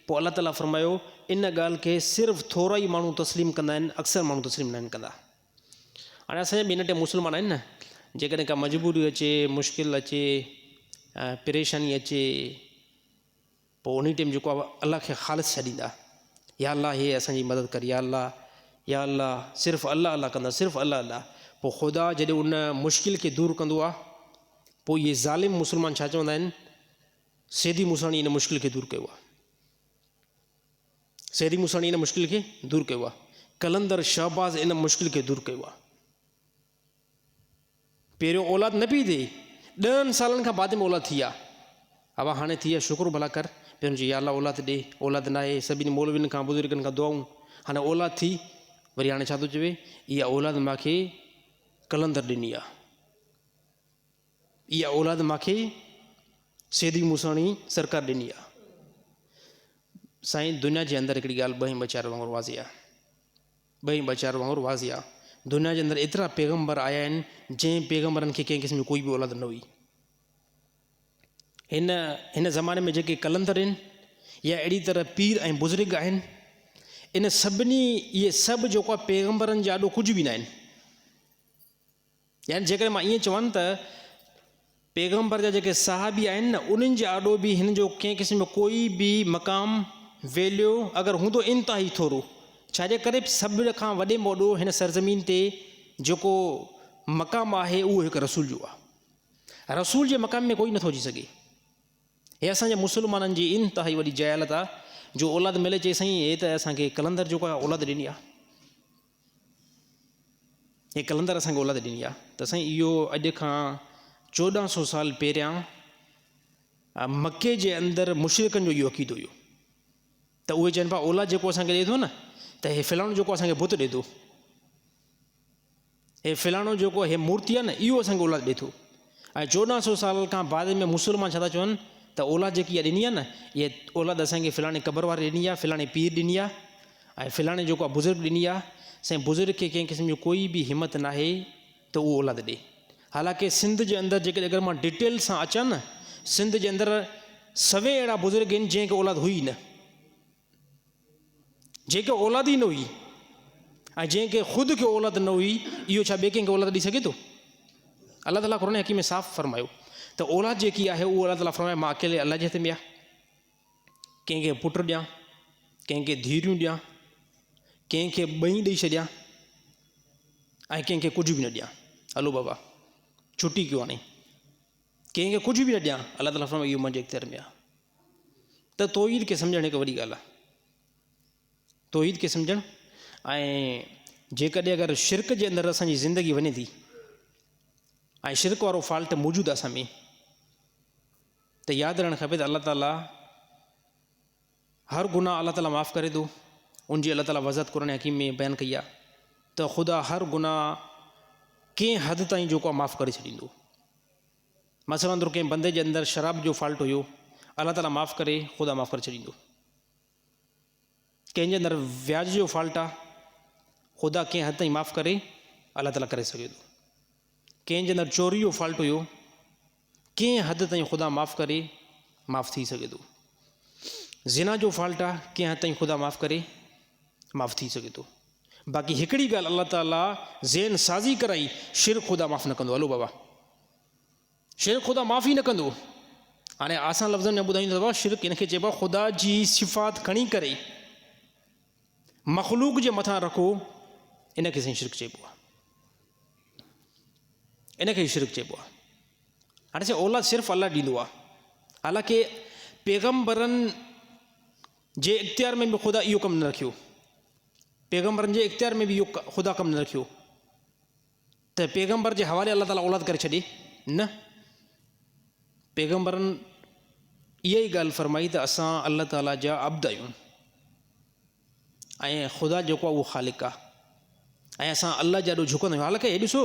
पोइ अलाह ताला फरमायो इन ॻाल्हि खे सिर्फ़ु थोरा ई माण्हू तस्लीम कंदा आहिनि, अक्सर माण्हू तस्लीम न आहिनि कंदा। हाणे असांजा बि इन टाइम मुस्लमान आहिनि न, जेकॾहिं का मजबूरी अचे, मुश्किल अचे, परेशानी अचे, पोइ उन टाइम जेको आहे अलाह खे ख़ालिस छॾींदा, या अलाह हे असांजी मदद कर, या अलाह सिर्फ़ु अलाह अलाह कंदा, सिर्फ़ु अलाह अलाह। पोइ ख़ुदा जॾहिं उन मुश्किल खे दूरि कंदो आहे, पोइ इहे ज़ालिम मुस्लमान छा चवंदा आहिनि, सैदी मूसाणी इन मुश्किल खे दूरि कयो आहे, सैदी मूसाणी इन मुश्किल खे दूरि कयो आहे, कलंदर शहबाज़ इन मुश्किल खे दूरि कयो आहे। पहिरियों औलाद न पई थिए, 10 सालनि खां बाद में औलाद थी आहे, अब हाणे थी आहे, शुक्र भला कर। पहिरियों चई या अलाह औलाद ॾे, औलाद न आहे, सभिनी मौलवियुनि खां बुज़ुर्गनि खां दुआऊं, हाणे औलाद थी, वरी हाणे छा थो चवे, इहा औलाद मूंखे कलंदर ॾिनी आहे, इहा औलाद मूंखे सैदी मूसाणी सरकार ॾिनी आहे। साईं दुनिया जे अंदरि हिकिड़ी ॻाल्हि ॿई ॿचार वांगुरु वाज़ी आहे, ॿई ॿचार वांगुरु वाज़ी आहे। दुनिया जे अंदरि एतिरा पैगम्बर आया आहिनि जंहिं पैगम्बरनि खे कंहिं क़िस्म जी कोई बि औलाद न हुई। हिन ज़माने में जेके कलंदर आहिनि या अहिड़ी तरह पीर ऐं बुज़ुर्ग आहिनि, इन सभिनी इहे सभु जेको आहे पैगम्बरनि जा ॾाढो कुझु बि न आहिनि। यानी जेकॾहिं मां ईअं चवां त पैगम्बर जा जेके साहबी आहिनि न, उन्हनि जे आॾो बि हिन जो कंहिं क़िस्म जो कोई बि मक़ाम वैल्यू अगरि हूंदो इंतिहाई थोरो, छाजे करे सभ खां वॾे में वॾो हिन सरज़मीन ते जेको मक़ाम आहे उहो हिकु रसूल जो आहे। रसूल जे मक़ाम में कोई नथो अची सघे। हे असांजे मुस्लमाननि जी इंतिहाई वॾी जहालत आहे जो औलाद मिले चए साईं हे त असांखे कलंदर जेको आहे औलाद ॾिनी आहे, हे कलंदर असांखे औलाद ॾिनी आहे। त साईं इहो अॼु खां 1400 साल पहिरियां मके जे अंदरि मुशरिकनि जो इहो अक़ीदो हुयो त उहे चवनि पिया औलाद जेको असांखे ॾिए थो न, त हे फ़िलाणो जेको असांखे बुत ॾिए थो, हे फ़िलाणो जेको हे मूर्ति आहे न, इहो असांखे औलाद ॾिए थो। ऐं 1400 साल खां बाद में मुस्लमान छा था चवनि त औलाद जेकी इहा ॾिनी आहे न, इहा औलाद असांखे फ़िलाणे क़बर वारे ॾिनी आहे, फ़िलाणे पीर ॾिनी आहे, ऐं फ़िलाणे जेको आहे बुज़ुर्ग ॾिनी आहे। साईं बुज़ुर्ग खे कंहिं क़िस्म जो कोई बि हिमत न आहे त उहो औलाद ॾिए। हालांकि सिंध जे अंदरि जेकॾहिं अगरि मां डिटेल सां अचां न, सिंध जे अंदरि सवे अहिड़ा बुज़ुर्ग आहिनि जंहिंखे औलाद हुई न, जंहिंखे औलाद ई न हुई, ऐं जंहिंखे ख़ुदि खे औलाद न हुई, इहो छा ॿिए कंहिंखे औलाद ॾेई सघे थो? अलाह ताला क़ुरान हकीम में साफ़ फरमायो त औलाद जेकी आहे उहा अलाह ताला फरमाए मां अकेले अलाह जे हथ में आहे। कंहिंखे पुट ॾियां, कंहिंखे धीरियूं ॾियां, कंहिंखे ॿई ॾेई छॾियां, ऐं कंहिंखे कुझु बि न ॾियां। हलो बाबा छुटी कयो हाणे, कंहिंखे कुझु बि न ॾियां, अलाह ताला फरमाए इहो मुंहिंजे इख़्तियार में आहे। त तौहीद खे सम्झणु हिकु वॾी ॻाल्हि आहे। तौहीद खे सम्झणु, ऐं जेकॾहिं अगरि शिरक जे अंदरि असांजी ज़िंदगी वञे थी ऐं शिरक वारो फॉल्ट मौजूदु आहे असां में, त यादि रखणु खपे त अलाह ताला हर गुनाह अलाह ताला माफ़ु करे थो। उनजी अलाह ताला वज़ाहत क़ुरान हकीम में बयानु कई आहे त ख़ुदा हर गुनाह कंहिं हद ताईं जेको आहे माफ़ु करे छॾींदो। मसइलन तौरु कंहिं बंदे जे अंदरि शराब जो फॉल्ट हुयो, अलाह ताला माफ़ु करे, ख़ुदा माफ़ु करे छॾींदो। कंहिंजे अंदरि व्याज जो फॉल्ट आहे, ख़ुदा कंहिं हद ताईं माफ़ु करे, अलाह ताला करे सघे थो। कंहिंजे अंदरि चोरी जो फॉल्ट हुयो, कंहिं हद ताईं ख़ुदा माफ़ु करे, माफ़ु थी सघे थो। ज़िना जो फॉल्ट आहे, कंहिं हद ताईं ख़ुदा माफ़ु करे, माफ़ु थी सघे थो। बाक़ी हिकिड़ी ॻाल्हि अलाह ताला ज़हन साज़ी कराई, शिरक ख़ुदा माफ़ु न कंदो। हलो बाबा, शिरक ख़ुदा माफ़ु ई न कंदो। हाणे आसान लफ़्ज़नि में ॿुधाईंदो बाबा, शिरक हिनखे चइबो आहे ख़ुदा जी सिफ़ात खणी करे मख़लूक जे मथां रखो, इनखे साईं शिरक चइबो आहे। इनखे शिरक चइबो आहे। हाणे साईं औलाद सिर्फ़ु अलाह ॾींदो आहे। हालांकि पैगम्बरनि जे इख़्तियार में बि ख़ुदा इहो कमु न रखियो। पैगम्बरनि जे इख़्तियार में बि इहो ख़ुदा कमु न रखियो त पैगम्बर जे हवाले अलाह ताला औलाद करे छॾे। न, पैगम्बरनि इहा ई ॻाल्हि फरमाई त असां अलाह ताला जा अब्द आहियूं ऐं ख़ुदा जेको आहे उहो ख़ालिक आहे ऐं असां अलाह जे ॾाढो झुकंदा आहियूं। हालांकि हे ॾिसो,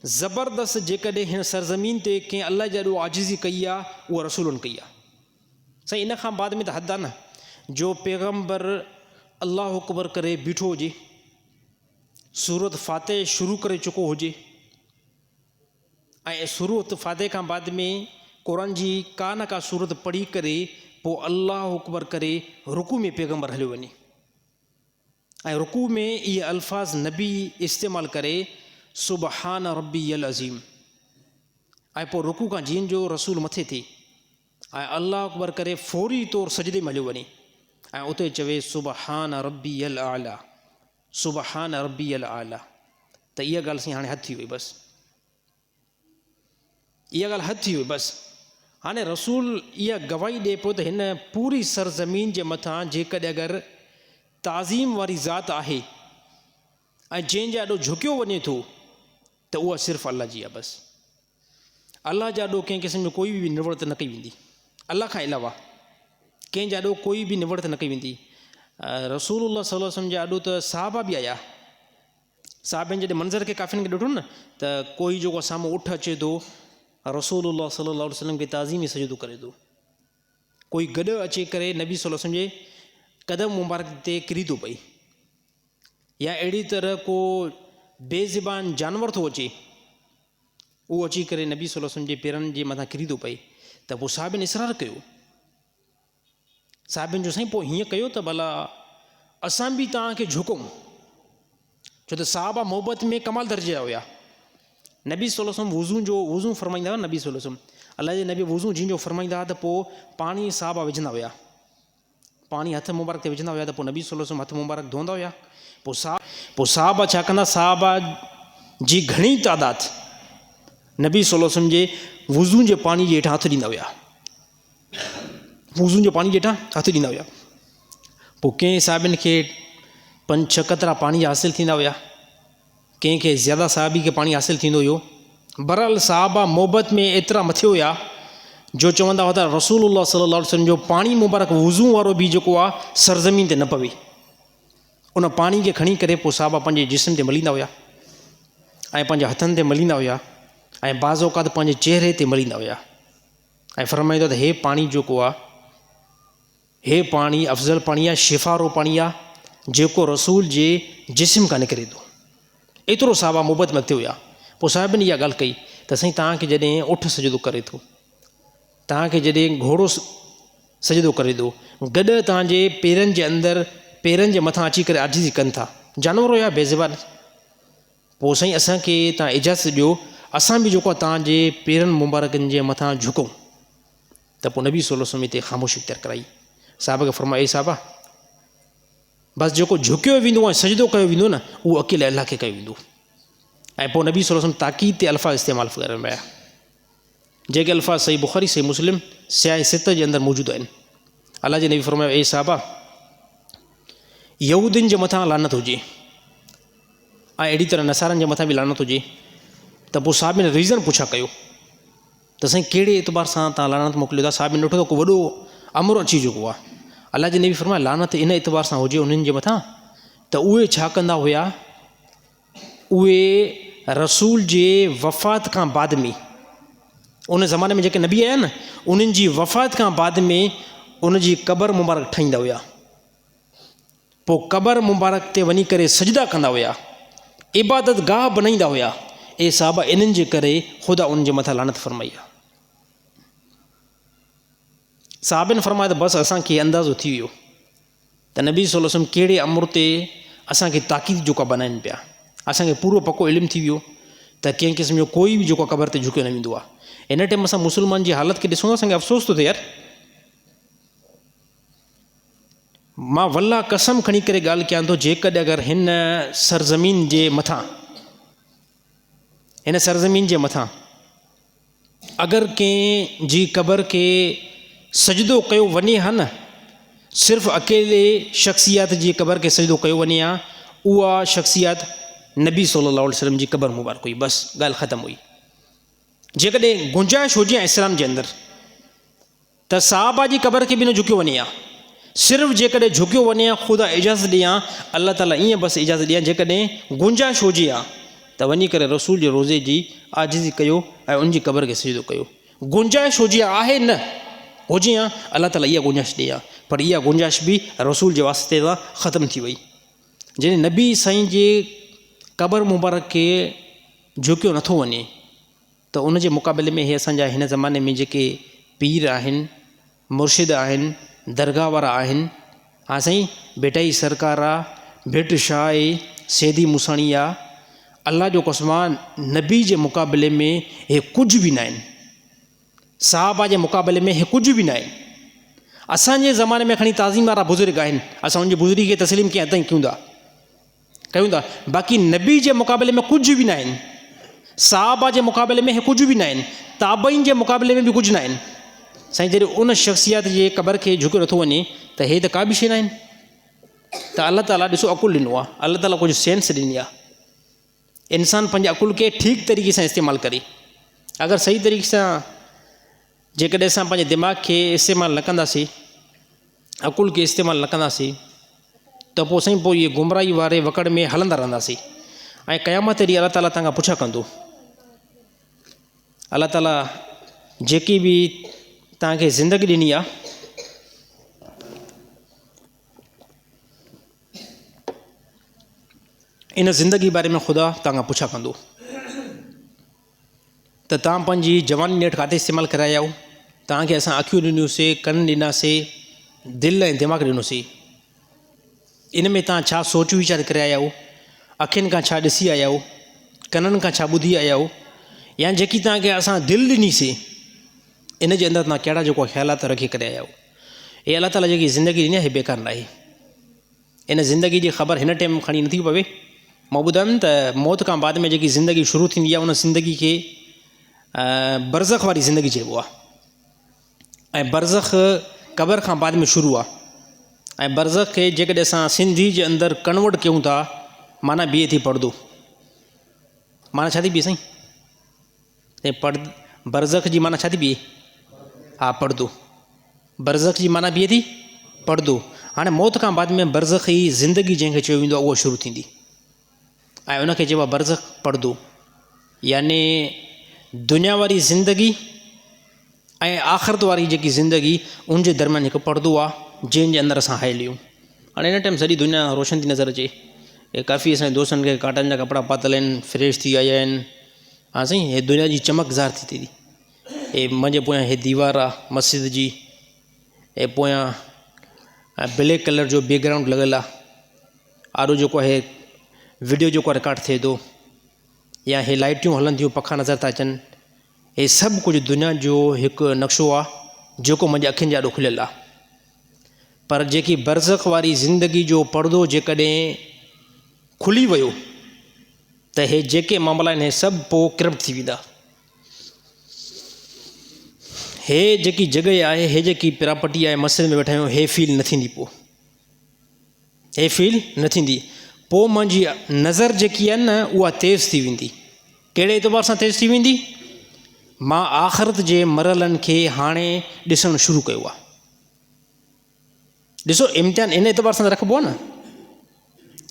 ज़बरदस्त जेकॾहिं हिन सरज़मीन ते कंहिं अलाह जे ॾाढो आजिज़ी कई आहे, उहा रसूलनि कई आहे। साईं इन खां बाद में त हद आहे न, जो पैगम्बर अलाह अकबर करे बीठो हुजे, सूरत फ़ातिह शुरू करे चुको हुजे ऐं सूरत फ़ातिह खां बाद में क़ुरान जी का न का सूरत पढ़ी करे पोइ अलाह अकबर करे रुकू में पैगम्बर हलियो वञे ऐं रुकू में इहे अल्फाज़ नबी इस्तेमालु करे, सुबहान रब्बी अल अज़ीम, ऐं पोइ रुकू खां जीअं जो रसूल मथे थिए ऐं अलाह अकबर करे फौरी तौरु सजदे में हलियो वञे ऐं उते चवे सुबहान रब्बी अल आला, सुबहान रब्बी अल आला। त इहा ॻाल्हि साईं हाणे हद थी वई बसि, इहा ॻाल्हि हद थी वई बसि। हाणे रसूल इहा गवाही ॾिए पियो त हिन पूरी सरज़मीन जे मथां जेकॾहिं अगरि ताज़ीम वारी ज़ात आहे ऐं जंहिंजे ॾाढो झुकियो वञे थो त उहा सिर्फ़ु अलाह जी आहे बसि। अलाह जा ॾोह कंहिं क़िस्म जो कोई बि निवृत न कई वेंदी, अलाह खां अलावा कंहिं ॾोह कोई बि निवृत न कई वेंदी। रसूलुल्लाह सल्लल्लाहु अलैहि वसल्लम जा ॾोह त सहाबा बि आया, साहबनि जॾहिं मंज़र खे काफ़िन खे ॾिठो न त कोई जेको साम्हूं उठ अचे थो रसूलुल्लाह सल्लल्लाहु अलैहि वसल्लम खे ताज़ीमी सजदो करे थो, कोई गॾु अची करे नबी सल्लल्लाहु अलैहि वसल्लम जे क़दम मुबारक ते किरी थो पई, या अहिड़ी तरह को बेज़बान जानवर थो अचे उहो अची करे नबी सल्लल्लाहु अलैहि वसल्लम जे पेरनि जे मथां किरी थो पए, त पोइ साहिबनि इसरार कयो। साहिबनि जो साईं पोइ हीअं कयो त भला असां बि तव्हांखे झुकूं, छो त साहबा मोहबत में कमाल दर्जे जा हुया। नबी सल्लल्लाहु अलैहि वसल्लम वुज़ू फरमाईंदा हुआ, नबी सल्लल्लाहु अलैहि वसल्लम अलाह जे नबी वुज़ू जिन जो फरमाईंदा हुआ त पोइ पाणी साहबा विझंदा हुया, पाणी हथ मुबारक ते विझंदा हुया त पोइ नबी सल्लल्लाहु अलैहि वसल्लम हथ मुबारक धोईंदा हुया। पोइ साहबा छा कंदा, साहबा जी घणी तादाद नबी सल्लल्लाहु अलैहि वसल्लम जे वुज़ू जे पाणी जे हेठां हथु ॾींदा हुया, वुज़ू जे पाणी जे हेठां हथु ॾींदा हुया। पोइ कंहिं साहिबनि खे 5-6 क़तरा पाणी हासिलु थींदा हुया, कंहिंखे ज़्यादा साहिबी खे पाणी हासिलु थींदो हुयो। बहरहाल साहबा मोहबत में एतिरा मथे हुया जो चवंदा हुआ त रसूलुल्लाह सल्लल्लाहु अलैहि वसल्लम जो पाणी मुबारक वुज़ू वारो बि जेको आहे सरज़मीन ते न पवे, उन पाणी खे खणी करे पोइ साहबा पंहिंजे जिस्म ते मलींदा हुया ऐं पंहिंजे हथनि ते मलींदा हुया ऐं बाज़ औक़ात पंहिंजे चहिरे ते मलींदा हुया ऐं फरमाईंदा त हे पाणी जेको आहे, हे पाणी अफ़ज़ल पाणी आहे, शिफ़ारो पाणी आहे जेको रसूल जे जिस्म खां निकिरे थो। एतिरो साहबा मोहबत में अॻिते हुया। पोइ साहिबनि इहा ॻाल्हि कई त साईं तव्हांखे जॾहिं उठ सजदो करे थो, तव्हांखे जॾहिं घोड़ो सजदो करे थो, गॾु तव्हांजे पेरनि जे अंदरि पेरनि जे मथां अची करे आजिज़ी कनि था, जानवर हुया बेज़बान, पोइ साईं असांखे तव्हां इजाज़त ॾियो असां बि जेको आहे तव्हांजे पेरनि मुबारकनि जे मथां झुकूं। त पोइ नबी सल्लल्लाहु अलैहि वसल्लम हिते ख़ामोशी इख़्तियार कराई, साहिब खे फरमाए ए साहिबा बसि जेको झुकियो वेंदो ऐं सजदो कयो वेंदो न उहो अकेले अलाह खे कयो वेंदो। ऐं पोइ नबी सल्लल्लाहु अलैहि वसल्लम ताक़ीद ते अल्फाज़ इस्तेमालु करण में आया, जेके अल्फाज़ सही बुख़ारी सही मुस्लिम सियाह सित जे अंदरि मौजूदु आहिनि। अलाह जे नबी फरमायो, ए साहबा, यहूदियुनि जे मथां लानत हुजे ऐं अहिड़ी तरह नसारनि जे मथां बि लानत हुजे। त पोइ साहिबनि रीज़न पुछा कयो त साईं कहिड़े एतबार सां तव्हां लानत मोकिलियो था। साहिबनि ॾिठो त को वॾो अमर अची चुको आहे। अलाह जे नबी फरमायो, लानत इन एतबार सां हुजे उन्हनि जे मथां त उहे छा कंदा हुया, उहे रसूल जे वफ़ात खां बाद में, उन ज़माने में जेके नबी आया न, उन्हनि जी वफ़ात खां बाद में उन जी क़बर मुबारक ठाहींदा हुया, पोइ क़बर मुबारक ते वञी करे सजदा कंदा हुया, इबादत गाह बनाईंदा हुया। ए साहबा, इन्हनि जे करे ख़ुदा उन्हनि जे मथां लानत फरमाई आहे। साहबनि फरमाया त बसि असांखे अंदाज़ो थी वियो त नबी सल्लल्लाहु अलैहि वसल्लम कहिड़े अमर ते असांखे ताक़ीद जेका बनाइनि पिया। असांखे पूरो पको इल्मु थी वियो त कंहिं क़िस्म जो कोई बि जेको क़बर ते झुकियो न वेंदो आहे। इन टाइम असां मुस्लमान जी हालत खे ॾिसूं था, असांखे अफ़सोस थो थिए यार। मां वल्ला कसम खणी करे ॻाल्हि कयां थो, जेकॾहिं अगरि हिन सरज़मीन जे मथां अगरि कंहिं जी क़बर खे सजदो कयो वञे हा न, सिर्फ़ु अकेले शख़्सियत जी क़बर खे सजदो कयो वञे हा, उहा शख़्सियत नबी सल्लल्लाहु अलैहि वसल्लम जी क़बर मुबारक हुई। बसि ॻाल्हि ख़तमु हुई। जेकॾहिं गुंजाइश हुजे इस्लाम जे अंदरि त साहबा जी क़बर खे बि न झुकियो वञे हा, सिर्फ़ु जेकॾहिं झुकियो वञे हा, ख़ुदा इजाज़त ॾियां, अलाह ताला ईअं बसि इजाज़त ॾियां, जेकॾहिं गुंजाइश हुजे हा त वञी करे रसूल जे रोज़े जी आजिज़ी कयो ऐं उनजी क़बर खे सजदो कयो। गुंजाइश हुजे हा, आहे न हुजे हा, अलाह ताला इहा गुंजाइश ॾे हा, पर इहा गुंजाइश बि रसूल जे वास्ते सां ख़तमु थी वई। जॾहिं नबी साईं जे क़बर मुबारक खे झुकियो नथो वञे त उन जे मुक़ाबले में इहे असांजा हिन ज़माने में जेके पीर आहिनि, मुर्शिद आहिनि, दरगाह वारा आहिनि, हा साईं, बेटाई सरकार आहे, भेट शाह आहे, सैदी मूसाणी आहे, अलाह जो कसमान नबी जे मुक़ाबले में हे कुझु बि न आहिनि। साहबा जे मुक़ाबले में हे कुझु बि न आहिनि। असांजे ज़माने में खणी ताज़ीम वारा बुज़ुर्ग आहिनि, असां उनजी बुज़ुर्गी खे तस्लीम कीअं ताईं कयूं था, बाक़ी नबी जे मुक़ाबले में कुझु बि न आहिनि। साहबा जे मुक़ाबले में हे कुझु बि न आहिनि, ताबईन जे मुक़ाबले में बि कुझु न आहिनि। साईं, जॾहिं उन शख़्सियत जे क़बर खे झुकियो नथो वञे त हे त का बि शइ न आहिनि। त अलाह ताला ॾिसो अकुलु ॾिनो आहे, अलाह ताला कुझु सेंस ॾिनी आहे। इंसानु पंहिंजे अकुल खे ठीकु तरीक़े सां इस्तेमालु करे। अगरि सही तरीक़े सां जेकॾहिं असां पंहिंजे दिमाग़ खे इस्तेमालु न कंदासीं, अकुल खे इस्तेमालु न कंदासीं, त पोइ साईं पोइ इहे गुमराही वारे वकड़ में हलंदा रहंदासीं ऐं क़यामत ॾींहुं अलाह ताला तव्हां खां पुछा कंदो। अलाह ताला जेकी बि तव्हांखे ज़िंदगी ॾिनी आहे, इन ज़िंदगी बारे में ख़ुदा तव्हां खां पुछा कंदो त तव्हां पंहिंजी जवानी नेठि किथे इस्तेमालु करे आया आहियो। तव्हांखे असां अखियूं ॾिनियूंसीं, कन ॾिनासीं, दिलि ऐं दिमाग़ ॾिनोसीं, इन में तव्हां छा सोच वीचार करे आया आहियो, अखियुनि खां छा ॾिसी आया आहियो, कननि खां छा ॿुधी आया आहियो, या जेकी तव्हांखे असां दिलि ॾिनीसीं इन जे अंदरि तव्हां कहिड़ा जेको ख़्यालात रखी करे आया आहियो। इहे अलाह ताला जेकी ज़िंदगी ॾिनी आहे, इहे बेकार न आहे। इन ज़िंदगी जी ख़बर हिन टाइम खणी नथी पवे। मां ॿुधायुमि त मौत खां बाद में जेकी ज़िंदगी शुरू थींदी आहे, उन ज़िंदगी खे बरज़ख वारी ज़िंदगी चइबो आहे, ऐं बरज़ख क़बर खां बाद में शुरू आहे। ऐं बरज़ख खे जेकॾहिं असां सिंधी जे अंदरि कन्वर्ट कयूं था, माना बीहे थी पर्दो। माना छा थी बीहे साईं? बरज़ख जी माना छा थी बीहे? हा, पर्दो। बरज़ख जी माना बीहे थी पर्दो। हाणे मौत खां बाद में बरज़ख जी ज़िंदगी जंहिंखे चयो वेंदो आहे, उहा शुरू थींदी ऐं उनखे चइबो आहे बरज़ख पर्दो। यानी दुनिया वारी ज़िंदगी ऐं आख़िरत वारी जेकी ज़िंदगी, उनजे दरम्यान हिकु पर्दो आहे जंहिंजे अंदरि असां हलियूं। हाणे हिन टाइम सॼी दुनिया रोशन थी नज़र अचे। हे काफ़ी असांजे दोस्तनि खे काटन जा कपिड़ा पातल आहिनि, फ्रेश थी आया आहिनि। हा साईं, हे दुनिया जी चमकज़ार थी थिए। हे मुंहिंजे पोयां हे दीवार आहे मस्जिद जी, हे पोयां ब्लैक कलर जो बैकग्राउंड लॻल आहे, आॾो जेको आहे वीडियो जेको रिकॉर्ड थिए थो, या हे लाइटियूं हलनि थियूं, पखा नज़र था अचनि, हे सभु कुझु दुनिया जो हिकु नक्शो आहे जेको मुंहिंजे अखियुनि जे आॾो खुलियल आहे। पर जेकी बरज़ख वारी ज़िंदगी जो पर्दो जेकॾहिं खुली वियो त हे जेके मामला आहिनि, हे सभु पोइ किरप्ट थी वेंदा। हे जेकी जॻहि आहे, हे जेकी प्रॉपर्टी आहे, मस्जिद में वेठा आहियूं, हे फील न थींदी, पोइ हे फील न थींदी। पोइ मुंहिंजी नज़र जेकी आहे न उहा तेज़ थी वेंदी। कहिड़े एतबार सां तेज़ थी वेंदी? मां आख़िरत जे मरहलनि खे हाणे ॾिसणु शुरू कयो आहे। ॾिसो, इम्तिहान इन एतबार सां रखिबो आहे न।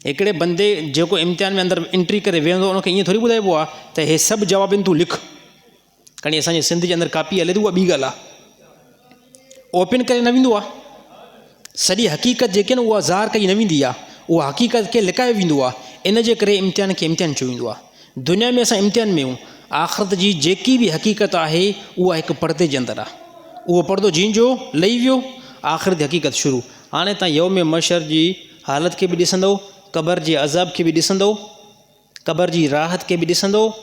हिकिड़े बंदे जेको इम्तिहान में अंदरि एंट्री करे वेहंदो, उनखे ईअं थोरी ॿुधाइबो आहे त हे सभु जवाबनि तूं लिख। खणी असांजे सिंध जे अंदरि कापी हले थी, उहा ॿी ॻाल्हि आहे, ओपन करे न वेंदो आहे। सॼी हक़ीक़त जेकी आहे न उहा ज़ाहिर कई न वेंदी आहे, उहा हक़ीक़त खे लिकायो वेंदो आहे। इन जे करे इम्तिहान खे इम्तिहान चयो वेंदो आहे। दुनिया में असां इम्तिहान में आहियूं, आख़िरत जी जेकी बि हक़ीक़त आहे उहा हिकु पर्दे जे अंदरि आहे। उहो पर्दो जंहिंजो लही वियो, आख़िरत जी हक़ीक़त शुरू। हाणे तव्हां यौम मशर जी हालत खे बि ॾिसंदव, क़बर जे अज़ाब खे बि ॾिसंदव, क़बर जी राहत खे बि ॾिसंदव,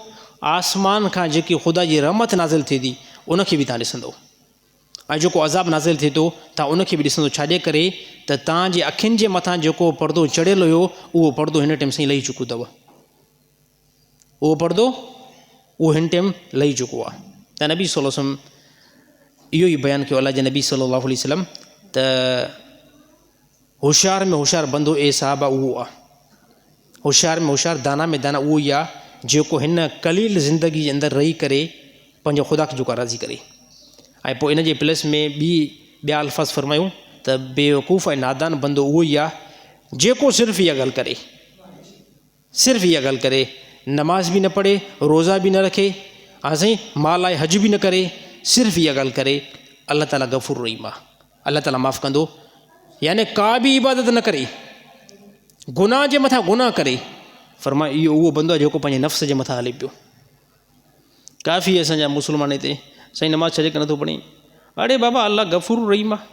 आसमान खां जेकी ख़ुदा जी रहमत नाज़िल थिए थी उनखे बि तव्हां ॾिसंदव, ऐं जेको अज़ाब नाज़िल थिए थो तव्हां उनखे बि ॾिसंदव। छाजे करे त तव्हांजे अखियुनि जे मथां जेको पर्दो चढ़ियल हुयो, उहो पर्दो हिन टाइम सां लही चुको अथव। उहो पर्दो उहो हिन टाइम लही चुको आहे। त नबी सल्लल्लाहु अलैहि वसल्लम इहो ई बयानु कयो, अल्लाह जे नबी सल्लल्लाहु अलैहि वसल्लम, त होशियार में होशियार बंदो ए साहबा उहो आहे। होशियार में होशियार, दाना में दाना उहो ई आहे जेको हिन कलील ज़िंदगी जे अंदरि रही करे पंहिंजो ख़ुदा खे जेको राज़ी करे। ऐं पोइ इन जे प्लस में ॿिया अल्फाज़ फरमायूं त बेवकूफ़ ऐं नादान बंदो उहो ई आहे जेको सिर्फ़ु इहा ॻाल्हि करे, सिर्फ़ु इहा ॻाल्हि करे, नमाज़ बि न पढ़े, रोज़ा बि न रखे, साईं माल आहे हज बि न करे, सिर्फ़ु इहा ॻाल्हि करे, अल्लाह ताला गफ़ूर रहीम आहे, अल्लाह ताला माफ़ु कंदो। यानी का बि इबादत न करे, गुनाह जे मथां गुनाह करे, फरमाए इहो उहो बंदो आहे जेको पंहिंजे नफ़्स जे मथां हले पियो। काफ़ी असांजा मुस्लमान हिते साईं नमाज़ छॾे करे नथो पढ़े, अड़े बाबा अल्लाह गफ़ूर रहीम आहे,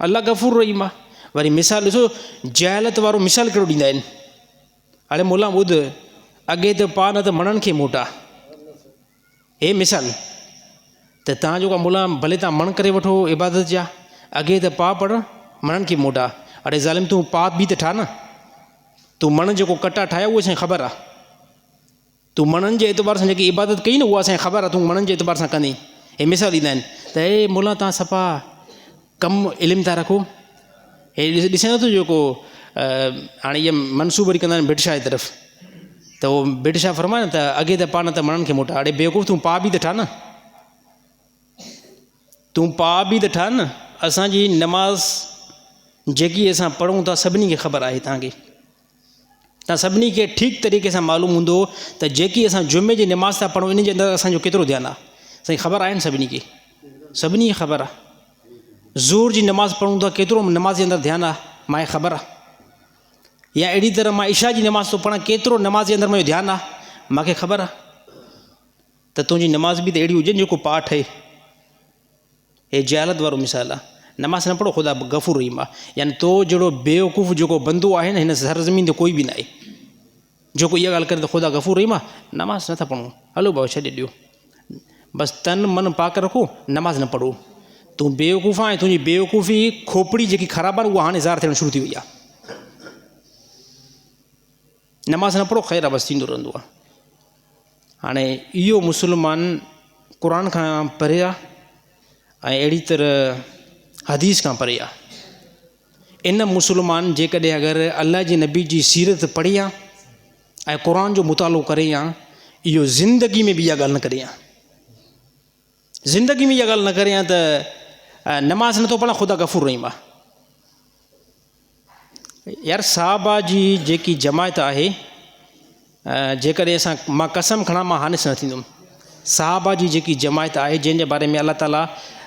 अल्लाह गफ़ूर रहीम आहे। वरी मिसाल ॾिसो, जहालत वारो मिसाल कहिड़ो ॾींदा आहिनि। अड़े मुला ॿुध, अॻे त पा न त मणनि खे मोटा, हे मिसाल त तव्हां जेको मुला भले तव्हां मण करे वठो इबादत जा, अॻे त पा पढ़ मणनि खे मोटा। अड़े ज़ालिम तूं पाप बि त ठा न, तूं मण जेको कटा ठाहिया उहो असांखे ख़बर आहे, तूं मणनि जे एतबार सां जेकी इबादत कई न उहा असांखे ख़बर आहे, तूं मणनि जे एतबार सां कंदी। हे मिसाल ॾींदा आहिनि त हे मुला तव्हां सफ़ा कमु इल्मु था रखो। हे ॾिसे नथो जेको हाणे इहा मनसूब वरी कंदा आहिनि बिटशा जी तरफ़, त उहो बिटशा फरमाए न त अॻे त पा न त मणनि खे मोटा। अड़े बेवकूफ़, तूं पा बि त ठा न, तूं पा बि त ठा न। असांजी नमाज़ जेकी असां पढ़ूं था सभिनी खे ख़बर आहे, तव्हां सभिनी खे ठीकु तरीक़े सां मालूम हूंदो त जेकी असां जुमे जी नमाज़ था पढ़ूं इन जे अंदरि असांजो केतिरो ध्यानु आहे, साईं ख़बर आहे न सभिनी खे, सभिनी खे ख़बर आहे। ज़ोर जी नमाज़ पढ़ूं था केतिरो नमाज़ जे अंदरि ध्यानु आहे, मूंखे ख़बर आहे। या अहिड़ी तरह मां इशा जी नमाज़ थो पढ़ां, केतिरो नमाज़ जे अंदरि मुंहिंजो ध्यानु आहे, मूंखे ख़बर आहे। त तुंहिंजी नमाज़ बि त अहिड़ी हुजे जेको पाठ आहे। हे जहालत वारो मिसाल आहे, नमाज़ न पढ़ो, ख़ुदा गफ़ूर रहीम आहे। यानी तो जहिड़ो बेवकूफ़ जेको बंदो आहे न हिन सरज़मीन ते कोई बि न आहे जेको इहा ॻाल्हि करे त ख़ुदा गफ़ूर रहीम आहे, नमाज़ नथा पढ़ूं, हलो भाउ छॾे ॾियो, बसि तन मन पाक रखो, नमाज़ न पढ़ो। तूं बेवकूफ़ आहे, तुंहिंजी बेवकूफ़ी खोपड़ी जेकी ख़राबु आहे उहा हाणे ज़ाहिर थियणु शुरू थी वई आहे। नमाज़ न पढ़ो, ख़ैरु आहे, बसि थींदो रहंदो आहे। हाणे इहो मुस्लमान क़ुर खां परे आहे ऐं अहिड़ी तरह हदीस खां परे आहे। इन मुस्लमान जेकॾहिं अगरि अल्लाह जे नबी जी सीरत पढ़ी आहे ऐं क़ुर जो मुतालो करे या इहो ज़िंदगी में बि इहा ॻाल्हि न करे, ज़िंदगी में इहा ॻाल्हि न करे या त नमाज़ नथो पढ़ा, ख़ुदा गफ़ूर रहीम आहे। यार साहबा जी जेकी जमायत आहे, जेकॾहिं मां कसम खणा मां हानिस न थींदुमि, साहबा जी जेकी जमायत आहे जंहिंजे बारे में अल्लाह ताला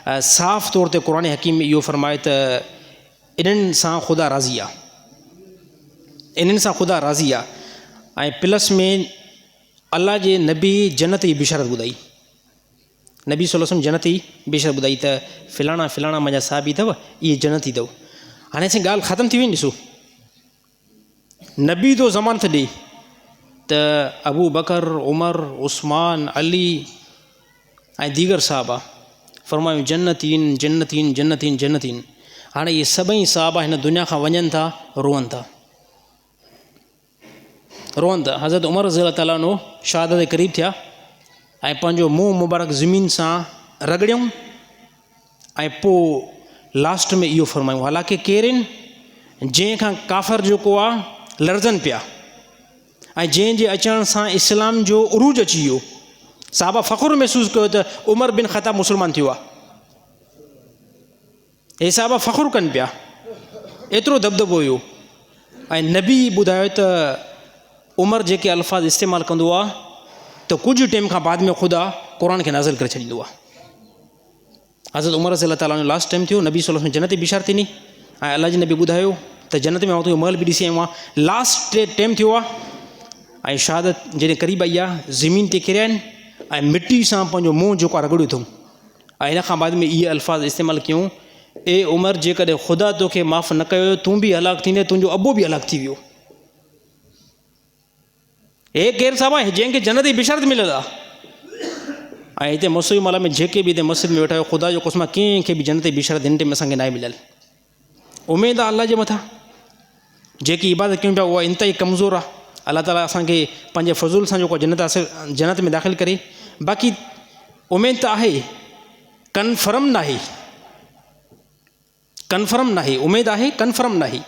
साफ़ तौर ते क़ुर हकीम में इहो फरमाए त इन्हनि सां ख़ुदा राज़ी आहे, इन्हनि सां ख़ुदा राज़ी आहे। ऐं प्लस में अल्लाह जे नबी जन्नत जी बिशारत ॿुधाई, नबी सल्लल्लाहु अलैहि वसल्लम जन्नत जी बिशारत ॿुधाई त फ़लाणा फ़लाणा मुंहिंजा साहबी अथव, इहे जन्नती अथव। हाणे असांजी ॻाल्हि ख़तमु थी वई। ॾिसो, नबी तो ज़मान त ॾे त अबू बकर, उमर, उस्मान, अली ऐं दीगर साहबा फरमायूं जन्नतीन जन्नतीन जन्नतीन जन्नतीन। हाणे इहे सभई साहबा हिन दुनिया खां वञनि था, रोअनि था, रोअनि था। हज़रत उमर रज़ी अल्लाह ताला अन्हु शहादत जे क़रीब थिया ऐं पंहिंजो मुंहुं मुबारक ज़मीन सां रगड़ियऊं ऐं पोइ लास्ट में इहो फ़रमायूं, हालांकि केरु आहिनि जंहिंखां काफ़र जेको आहे लड़ज़नि पिया ऐं जंहिंजे अचण सां इस्लाम जो उरूज अची वियो। साहबा फ़ख़ुरु महसूसु कयो त उमर बिन ख़त्ताब मुस्लमान थियो आहे। हे साहबा फ़ख़ुरु कनि पिया, एतिरो दबदबो हुयो। ऐं नबी ॿुधायो त उमर जेके अल्फाज़ इस्तेमालु कंदो आहे त कुझु टाइम खां बाद में ख़ुदा क़ुर खे नाज़िल करे छॾींदो आहे। हज़रत उमर रज़ी ताला जो लास्ट टाइम थियो, नबी सल्लल्लाहु अलैहि वसल्लम जन्नत जी बिशारत ॾिनी ऐं अल्लाह जे नबी ॿुधायो त जन्नत में मां तुंहिंजो महल बि ॾिसी आयो आहियां। लास्ट टाइम थियो आहे ऐं शहादत जॾहिं क़रीब आई आहे, ज़मीन ते किरिया आहिनि ऐं मिटी सां पंहिंजो मुंहुं जेको आहे रगड़ियो अथऊं ऐं इन खां बाद में इहे अल्फाज़ इस्तेमालु कयूं, ए उमर जेकॾहिं ख़ुदा तोखे माफ़ु न कयो तूं बि हलाकु थींदे, तुंहिंजो अबो बि हलाकु थी वियो। हे केरु साहब आहे जंहिंखे जन्नत जी बिशारत मिलियल आहे। ऐं हिते मौसूई माला में जेके बि हिते मस्जिद में वेठा आहियो, ख़ुदा जो क़स्म कंहिंखे बि जन्नत जी बिशारत हिन टाइम असांखे न आहे मिलियल। उमेदु आहे अल्लाह जे मथां, जेकी इबादत कयूं पिया उहा इंतिहाई कमज़ोर आहे। अल्लाह ताला असांखे पंहिंजे फज़ूल सां जेको जन्नत में दाख़िल करे, बाक़ी उमेदु त आहे, कन्फर्म न आहे, कन्फर्म न आहे, उमेदु आहे कन्फर्म न आहे।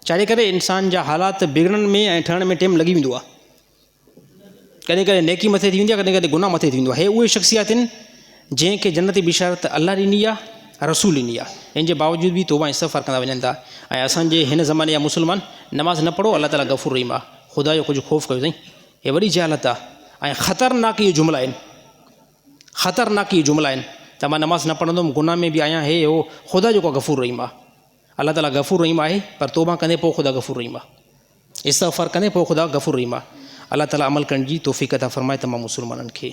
छाजे करे इंसान जा हालात बिगड़ण में ऐं ठहण में टाइम लॻी वेंदो आहे। कॾहिं कॾहिं नेकी मथे थी वेंदी आहे, कॾहिं कॾहिं गुनाह मथे थी वेंदो आहे। हे उहे शख़्सियात आहिनि जंहिंखे जन्नत जी बिशारत अल्लाह ॾिनी आहे, रसूल ॾिनी आहे। इन जे बावजूदि बि तौबा इस्तग़फ़ार कंदा वञनि था। ऐं असांजे हिन ज़माने जा मुस्लमान नमाज़ न पढ़ो, अल्लाह ताला गफ़ूर रहीम आहे, ख़ुदा जो कुझु ख़ौफ़ कयो अथई। हे वॾी जहालत आहे ऐं ख़तरनाक इहे जुमिला आहिनि, ख़तरनाक इहे जुमिला आहिनि त मां नमाज़ न पढ़ंदुमि, गुनाह में बि आहियां। हे हो ख़ुदा जेको आहे गफ़ूर रहीम आहे, अल्लाह ताला गफ़ूर रहीम आहे, पर तौबा कंदे पोइ ख़ुदा गफ़ूर रहीम आहे, इस्तग़फ़ार कंदे पोइ ख़ुदा गफ़ूर रहीम आहे। अल्लाह ताला अमल करण जी तौफ़ीक़ अता फ़रमाए तमामु मुस्लमाननि खे।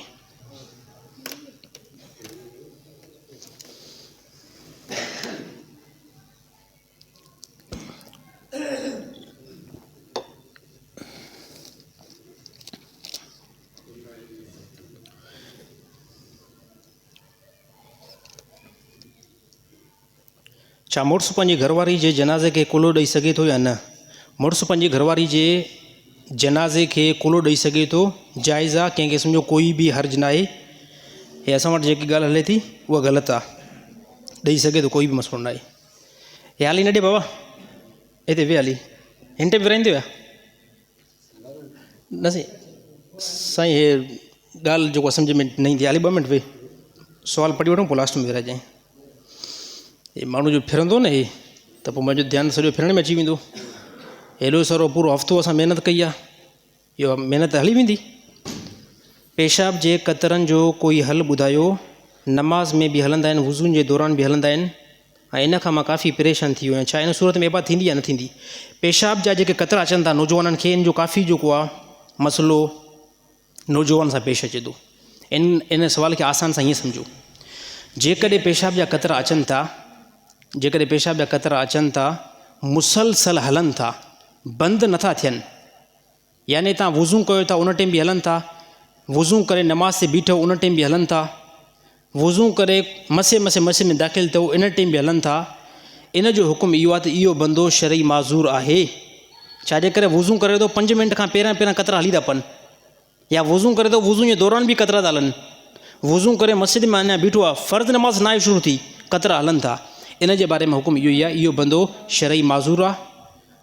छा मुड़ुसु पंहिंजी घरवारी जे जनाज़े खे कुलो ॾेई सघे थो या न? मुड़ुसु पंहिंजी घरवारी जे जनाज़े खे कुलो ॾेई सघे थो, जाइज़ आहे, कंहिंखे सम्झो कोई बि हर्ज न आहे। हे असां वटि जेकी ॻाल्हि हले थी उहा ग़लति आहे, ॾेई सघे थो, कोई बि मसइलो न आहे। हे हाली न ॾे बाबा, हिते वे हाली, हिन टाइम विराईंदो या न साईं? हे ॻाल्हि जेको सम्झ में न ईंदी, हाली 2 मिंट वे, सुवालु पढ़ी वठूं पोइ लास्ट में विराइजांइ। हे माण्हू जो फिरंदो न हे, त पोइ मुंहिंजो ध्यानु सॼो फिरण में अची वेंदो। हेॾो सारो पूरो हफ़्तो असां महिनत कई आहे, इहो महिनत हली वेंदी। पेशाब जे क़तरनि जो कोई हल ॿुधायो, नमाज़ में बि हलंदा आहिनि, वुज़ू जे दौरान बि हलंदा आहिनि ऐं इन खां मां काफ़ी परेशान थी वियो आहियां। छा इन सूरत में इबादत थींदी या न थींदी? पेशाब जा जेके क़तरा अचनि था नौजवाननि खे, इन जो काफ़ी जेको आहे मसइलो नौजवान सां पेश अचे थो। इन सुवाल खे आसान सां हीअं सम्झो, जेकॾहिं पेशाब जा क़तरा अचनि था, जेकॾहिं पेशाब जा क़तरा अचनि था, मुसलसल हलनि था, बंदि नथा थियनि, यानी तव्हां वुज़ू कयो था उन टाइम बि हलनि था, वुज़ू करे नमाज़ ते बीठो उन टाइम बि हलनि था, वुज़ू करे मसे मस्जिद में दाख़िल थियो इन टाइम बि हलनि था, इन जो हुकुम इहो आहे त इहो बंदो शरई माज़ूर आहे। छाजे करे वुज़ू करे थो 5 मिंट खां पहिरियां क़तरा हली था पवनि, या वुज़ू करे थो वुज़ू जे दौरान बि क़तरा था हलनि, वुज़ू करे मस्जिद में अञा बीठो आहे, फ़र्ज़ नमाज़ न आहे शुरू थी, क़तरा हलनि था। इन जे बारे में हुकुम इहो ई आहे, इहो बंदो शरई माज़ूर आहे।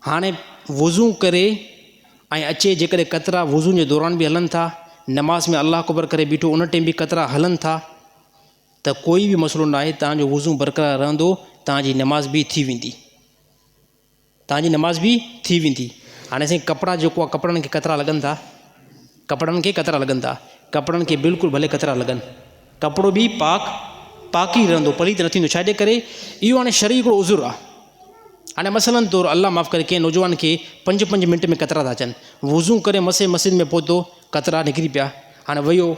हाणे वुज़ू करे ऐं अचे, जेकॾहिं क़तरा वुज़ू जे दौरान बि हलनि था, नमाज़ में अल्लाह अकबर करे बीठो उन टाइम बि क़तरा हलनि था, त कोई बि मसइलो न आहे, तव्हांजो वुज़ू बरक़रार रहंदो, तव्हांजी नमाज़ बि थी वेंदी, तव्हांजी नमाज़ बि थी वेंदी। हाणे साईं कपिड़ा जेको आहे, कपिड़नि खे क़तरा लॻनि था, कपिड़नि खे क़तरा लॻनि था, कपिड़नि खे बिल्कुलु भले क़तरा लॻनि, कपिड़ो बि पाकी रहंदो, पलीत न थींदो। छाजे करे? इहो हाणे शरई हिकिड़ो उज़ुर आहे। हाणे मसलन तौरु अल्लाह माफ़ करे कंहिं नौजवान खे 5 मिंट में क़तरा था अचनि, वुज़ू करे मस्जिद में पहुतो, क़तरा निकिरी पिया, हाणे वियो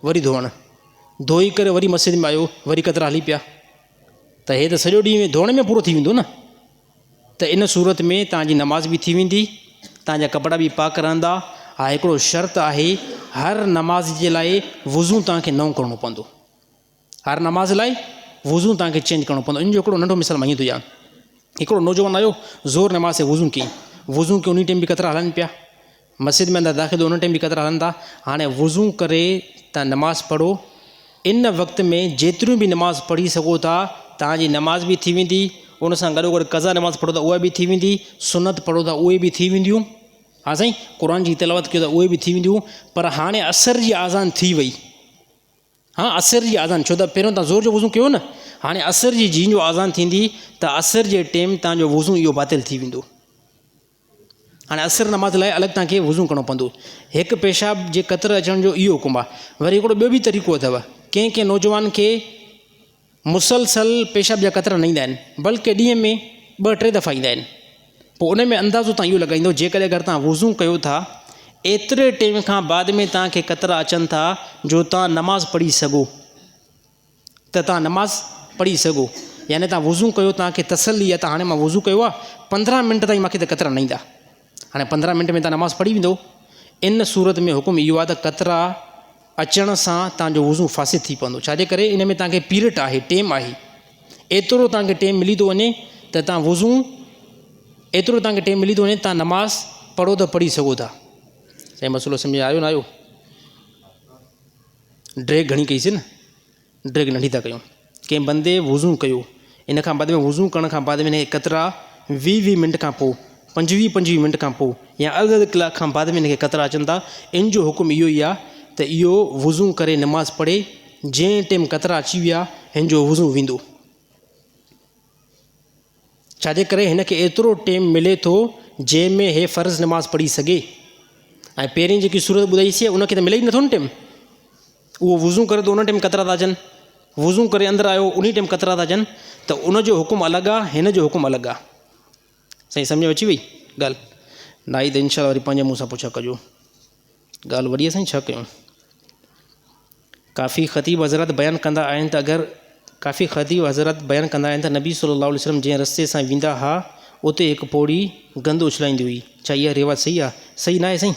वरी धोअण, धोई करे वरी मस्जिद में आयो, वरी क़तरा हली पिया, त हे त सॼो ॾींहुं धोअण में पूरो थी वेंदो न। त इन सूरत में तव्हांजी नमाज़ बि थी वेंदी, तव्हांजा कपिड़ा बि पाक रहंदा। हा, हिकिड़ो शर्त आहे, हर नमाज़ जे लाइ वुज़ू तव्हांखे नओं करिणो पवंदो, हर नमाज़ लाइ वुज़ू तव्हांखे चेंज करिणो पवंदो। इन जो हिकिड़ो नंढो मिसाल मां ईअं थो ॾियां, हिकिड़ो नौजवान आयो, ज़ोर नमाज़ से वुज़ू के उन टाइम बि क़तरा हलनि पिया, मस्जिद में अंदरि दाख़िल उन टाइम बि क़तरा हलनि था। हाणे वुज़ू करे तव्हां नमाज़ पढ़ो, इन वक़्त में जेतिरियूं बि नमाज़ पढ़ी सघो था, तव्हांजी नमाज़ बि थी वेंदी, उन सां गॾोगॾु क़ज़ा नमाज़ पढ़ो त उहा बि थी वेंदी, सुनत पढ़ो त उहे बि थी वेंदियूं। हा साईं, क़ुर जी तिलावत कयो त उहे बि थी वेंदियूं। पर हाणे असर जी आज़ान थी वई। हाँ, असर जी आज़ान, छो त पहिरियों तव्हां ज़ोर जो वज़ू कयो न, हाणे असर जी जीअं जो आज़ान थींदी त असर जे टाइम तव्हांजो वज़ू इहो बातिल थी वेंदो। हाणे असर नमाज़ लाइ अलॻि तव्हांखे वज़ू करिणो पवंदो। हिकु पेशाब जे क़तर अचण जो इहो हुकुम आहे। वरी हिकिड़ो ॿियो बि तरीक़ो अथव, कंहिं नौजवान खे मुसलसल पेशाब जा क़तरा न ईंदा आहिनि, बल्कि ॾींहं में 2-3 दफ़ा ईंदा आहिनि। पोइ उन में अंदाज़ो तव्हां इहो लॻाईंदो, जेकॾहिं अगरि तव्हां वज़ू कयो था, एतिरे टाइम खां बाद में तव्हांखे क़तरा अचनि था जो तव्हां नमाज़ पढ़ी सघो, त तव्हां नमाज़ पढ़ी सघो। यानी तव्हां वज़ू कयो, तव्हांखे तसली आहे त हाणे मां वज़ू कयो आहे, 15 मिंट ताईं मूंखे त क़तरा न ईंदा, हाणे 15 मिंट में तव्हां नमाज़ पढ़ी वेंदो। इन सूरत में हुकुम इहो आहे त क़तरा अचण सां तव्हांजो वज़ू फासिद थी पवंदो। छाजे करे? इन में तव्हांखे पीरियड आहे, टाइम आहे, एतिरो तव्हांखे टाइम मिली थो वञे त तव्हां वज़ू, एतिरो तव्हांखे टाइम मिली थो वञे तव्हां नमाज़ पढ़ो त पढ़ी सघो था। साईं, मसइलो सम्झ आयो न आयो? ड्रैग घणी कईसीं न, ड्रैग नंढी था कयूं। कंहिं बंदे वज़ू कयो, इन खां बाद में वज़ू करण खां बाद में क़तरा 20 मिंट खां पोइ, 25 मिंट खां पोइ या अधु कलाक खां बाद में हिनखे क़तरा अचनि था, इन जो हुकुम इहो ई आहे त इहो वज़ू करे नमाज़ पढ़े। जंहिं टाइम क़तरा अची विया, हिन जो वज़ू वेंदो। छाजे करे? हिनखे एतिरो टाइम मिले थो जंहिंमें हे फ़र्ज़ नमाज़ पढ़ी सघे। ऐं पहिरीं जेकी सूरत ॿुधाईसीं उनखे त मिले ई नथो न टाइम। उहो वज़ू करे त उन टाइम क़तरा था अचनि, वज़ू करे अंदरि आयो उन टाइम क़तरा था अचनि, त उनजो हुकुम अलॻि आहे, हिन जो हुकुम अलॻि आहे। साईं, सम्झ अची वई ॻाल्हि? न आई त इनशा वरी पंहिंजे मुंहं सां पुछा कजो। ॻाल्हि वॾी आहे साईं, छा कयूं? काफ़ी ख़तीब हज़रत बयानु कंदा आहिनि त नबी सल्लल्लाहु अलैहि वसल्लम जंहिं रस्ते सां वेंदा हुआ उते हिकु पौड़ी गंद उछलाईंदी हुई। छा इहा रिवाज सही आहे? सही न आहे साईं।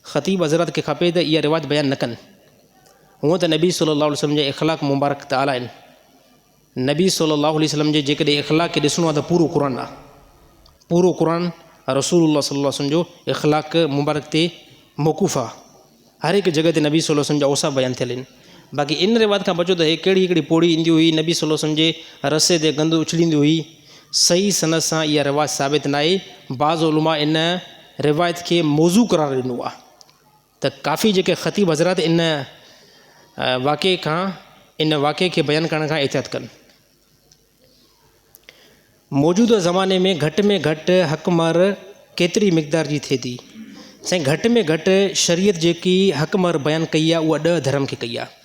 ख़तीब हज़रत खे खपे त इहा रिवाज बयानु न कनि। हूअं त नबी सल्लल्लाहु अलैहि वसल्लम जे इख़लाक़ मुबारक त आला आहिनि। नबी सल्लल्लाहु अलैहि वसल्लम जे जेकॾहिं इख़लाक़ खे ॾिसणो आहे त पूरो क़ुर आहे, पूरो क़ुर रसूलुल्लाह सल्लल्लाहु अलैहि वसल्लम जो इख़लाक़ मुबारक ते मौक़ूफ़ आहे। हर हिकु जॻह ते नबी सल्लल्लाहु अलैहि वसल्लम जा औसाफ़ बयानु थियल आहिनि। बाक़ी इन रिवाज खां बचो त हे कहिड़ी हिकिड़ी पौड़ी ईंदी हुई, नबी सल्लल्लाहु अलैहि वसल्लम जे रस्ते ते गंद उछलींदी हुई, सही सनद सां इहा रिवाज साबित न आहे। बाज़ उलमा इन रिवायत खे मौज़ू करार ॾिनो आहे त काफ़ी जेके ख़तीब हज़रत इन वाक़े खे बयानु करण खां एहतियात कनि। मौजूदा ज़माने में में घटि हक़मर केतिरी मिक़दार जी थिए थी? साईं, घटि में घटि शरीयत जेकी हक़मर बयानु कई आहे उहा 10 धर्म खे कई आहे।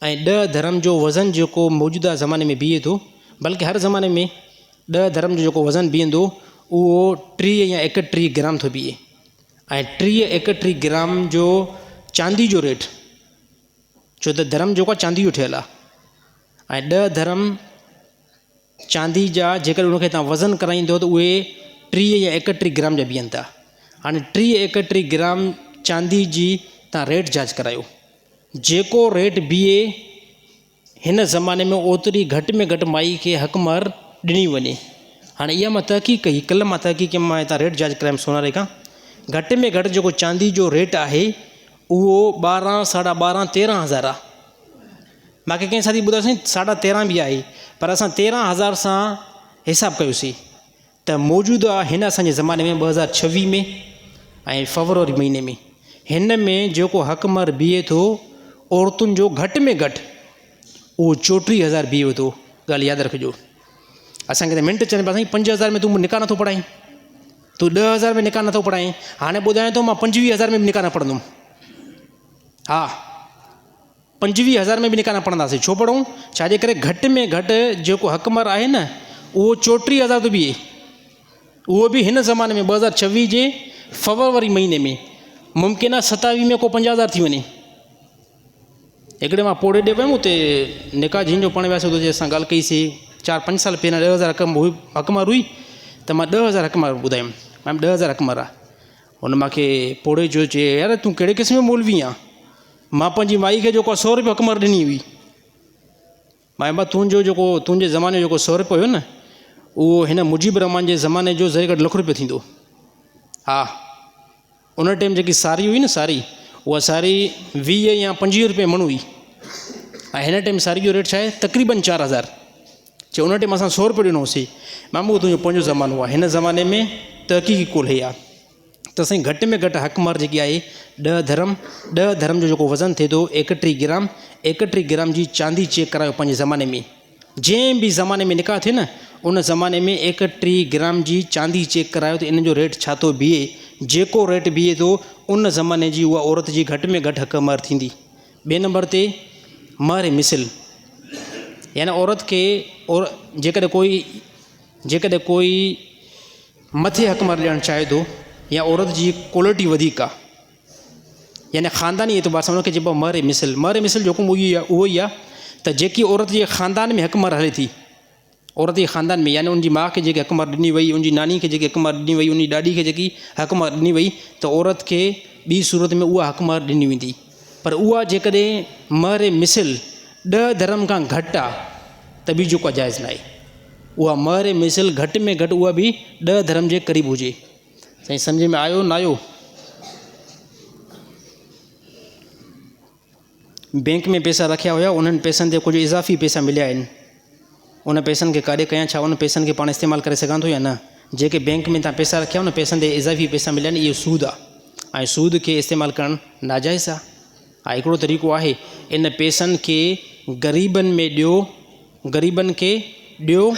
ऐं 10 धर्म जो वज़न जेको मौजूदा ज़माने में बीहे थो, बल्कि हर ज़माने में 10 धर्म जो जेको वज़न बीहंदो उहो 30 या 31 ग्राम थो बीहे। ऐं 30-31 ग्राम जो चांदी जो रेट, छो त धर्म जेको आहे चांदी जो ठहियलु आहे। ऐं 10 धर्म चांदी जा जेकर उनखे तव्हां वज़न कराईंदो त उहे 30 या 31 ग्राम जा बीहनि था। हाणे 30-31 ग्राम चांदी जी तव्हां रेट जांच करायो, जेको रेट बीहे हिन ज़माने में ओतिरी घटि में घटि माई खे हक़मर ॾिनी वञे। हाणे इहा मां तहक़ीक़ कई, कल्ह मां तहक़ीक़ मां हितां रेट जांच करायमि सोनारे खां। घटि में घटि जेको चांदी जो रेट आहे उहो 12, 12.5, 13,000 आहे। मूंखे कंहिं साथी ॿुधायो साईं 13.5 बि आहे, पर असां 13,000 सां हिसाबु कयोसीं त मौजूदा हिन असांजे ज़माने में 2026 में ऐं फरवरी महीने में हिन में जेको हक़मर बीहे थो औरतुनि जो घटि में घटि उहो 34,000 बीहे थो। ॻाल्हि यादि रखिजो। असांखे त मिंट चवनि पिया साईं 5,000 में तूं निकाह नथो पढ़ाईं, तूं 10,000 में निकाह नथो पढ़ाईं। हाणे ॿुधायां थो मां 25,000 में बि निकाह न पढ़ंदुमि। हा, 25,000 में बि निकाह न पढ़ंदासीं। छो पढ़ूं? छाजे करे घटि में घटि जेको हक़मर आहे न उहो 34,000 थो बीहे, उहो बि हिन ज़माने में 2026 जे फरवरी महीने में। मुमकिन आहे 27 में को 50,000 थी वञे। हिकिड़े मां पोड़े ॾे वियुमि, उते निकाह जिन जो पढ़ण वियासीं उते असां ॻाल्हि कईसीं। 4-5 साल पहिरियों 10,000 हक़मर हुई त मां 10,000 हक़मर ॿुधायमि। मैम 10,000 हक़मर आहे। हुन मूंखे पोड़े जो चए, यार तूं कहिड़े क़िस्म जो मौलवी आहे? मां पंहिंजी माई खे जेको 100 रुपया हक़मर ॾिनी हुई। मां तुंहिंजे ज़माने जो जेको 100 रुपयो हुयो न उहो हिन मुजीब रहमान जे ज़माने जो ज़रे घटि ₹1,00,000 थींदो। हा, उन टाइम जेकी साड़ी हुई न, साड़ी उहा साड़ी 20 या 25 रुपए मण हुई। ऐं हिन टाइम साड़ी जो रेट छा आहे? तक़रीबन 4,000। चयो उन टाइम असां 100 रुपयो ॾिनो होसीं। मामू तुंहिंजो पंहिंजो ज़मानो आहे, हिन ज़माने में तहक़ीक़ी कोल्हे आहे त साईं घटि में घटि हक़मार जेकी आहे 10 धर्म जो जेको वज़न थिए थो 31 ग्राम जी चांदी चेक करायो पंहिंजे ज़माने में। जंहिं बि ज़माने में निकाह थिए न उन ज़माने में 31 ग्राम जी चांदी चेक करायो त इन जो रेट छा थो बीहे। जेको रेट बीहे थो उन ज़माने जी उहा औरत जी घटि में घटि हक़मार थींदी। ॿिए नंबर ते महर मिसल, यानी औरत खे और जेकॾहिं कोई मथे हक़मार ॾियणु चाहे थो या औरत जी क्वालिटी वधीक आहे यानी ख़ानदानी एतबार सां उनखे चइबो आहे महर मिसल जो हुकुम उहो ई आहे त जेकी औरत जे ख़ानदान में हक़मार हले थी, औरत जे ख़ानदान में यानी उनजी माउ खे जेकी हक़मार ॾिनी वई, उनजी नानी खे जेकी हक़मार ॾिनी वई, उनजी ॾाॾी खे जेकी हक़मार ॾिनी वई त औरत खे ॿी सूरत में उहा हक़मार ॾिनी वेंदी। पर उहा जेकॾहिं महर मिसल 10 धर्म खां घटि आहे त बि जेको जाइज़ न आहे। उहा महर मिसल घटि में घटि उहा बि 10 धर्म जे क़रीब हुजे। साईं सम्झ में आयो न आयो? बैंक में पैसा रखिया हुया, उन्हनि पैसनि ते कुझु इज़ाफ़ी पैसा मिलिया आहिनि, उन पैसनि खे काॾे कयां, छा उन पैसनि खे पाण इस्तेमालु करे सघां थो या न? जेके बैंक में तव्हां पैसा रखिया उन पैसनि ते इज़ाफ़ी पैसा मिलिया आहिनि, इहो सूद आहे ऐं सूद खे इस्तेमालु करणु नाजाइज़ आहे। हिकिड़ो तरीक़ो आहे इन पैसनि खे ग़रीबनि खे ॾियो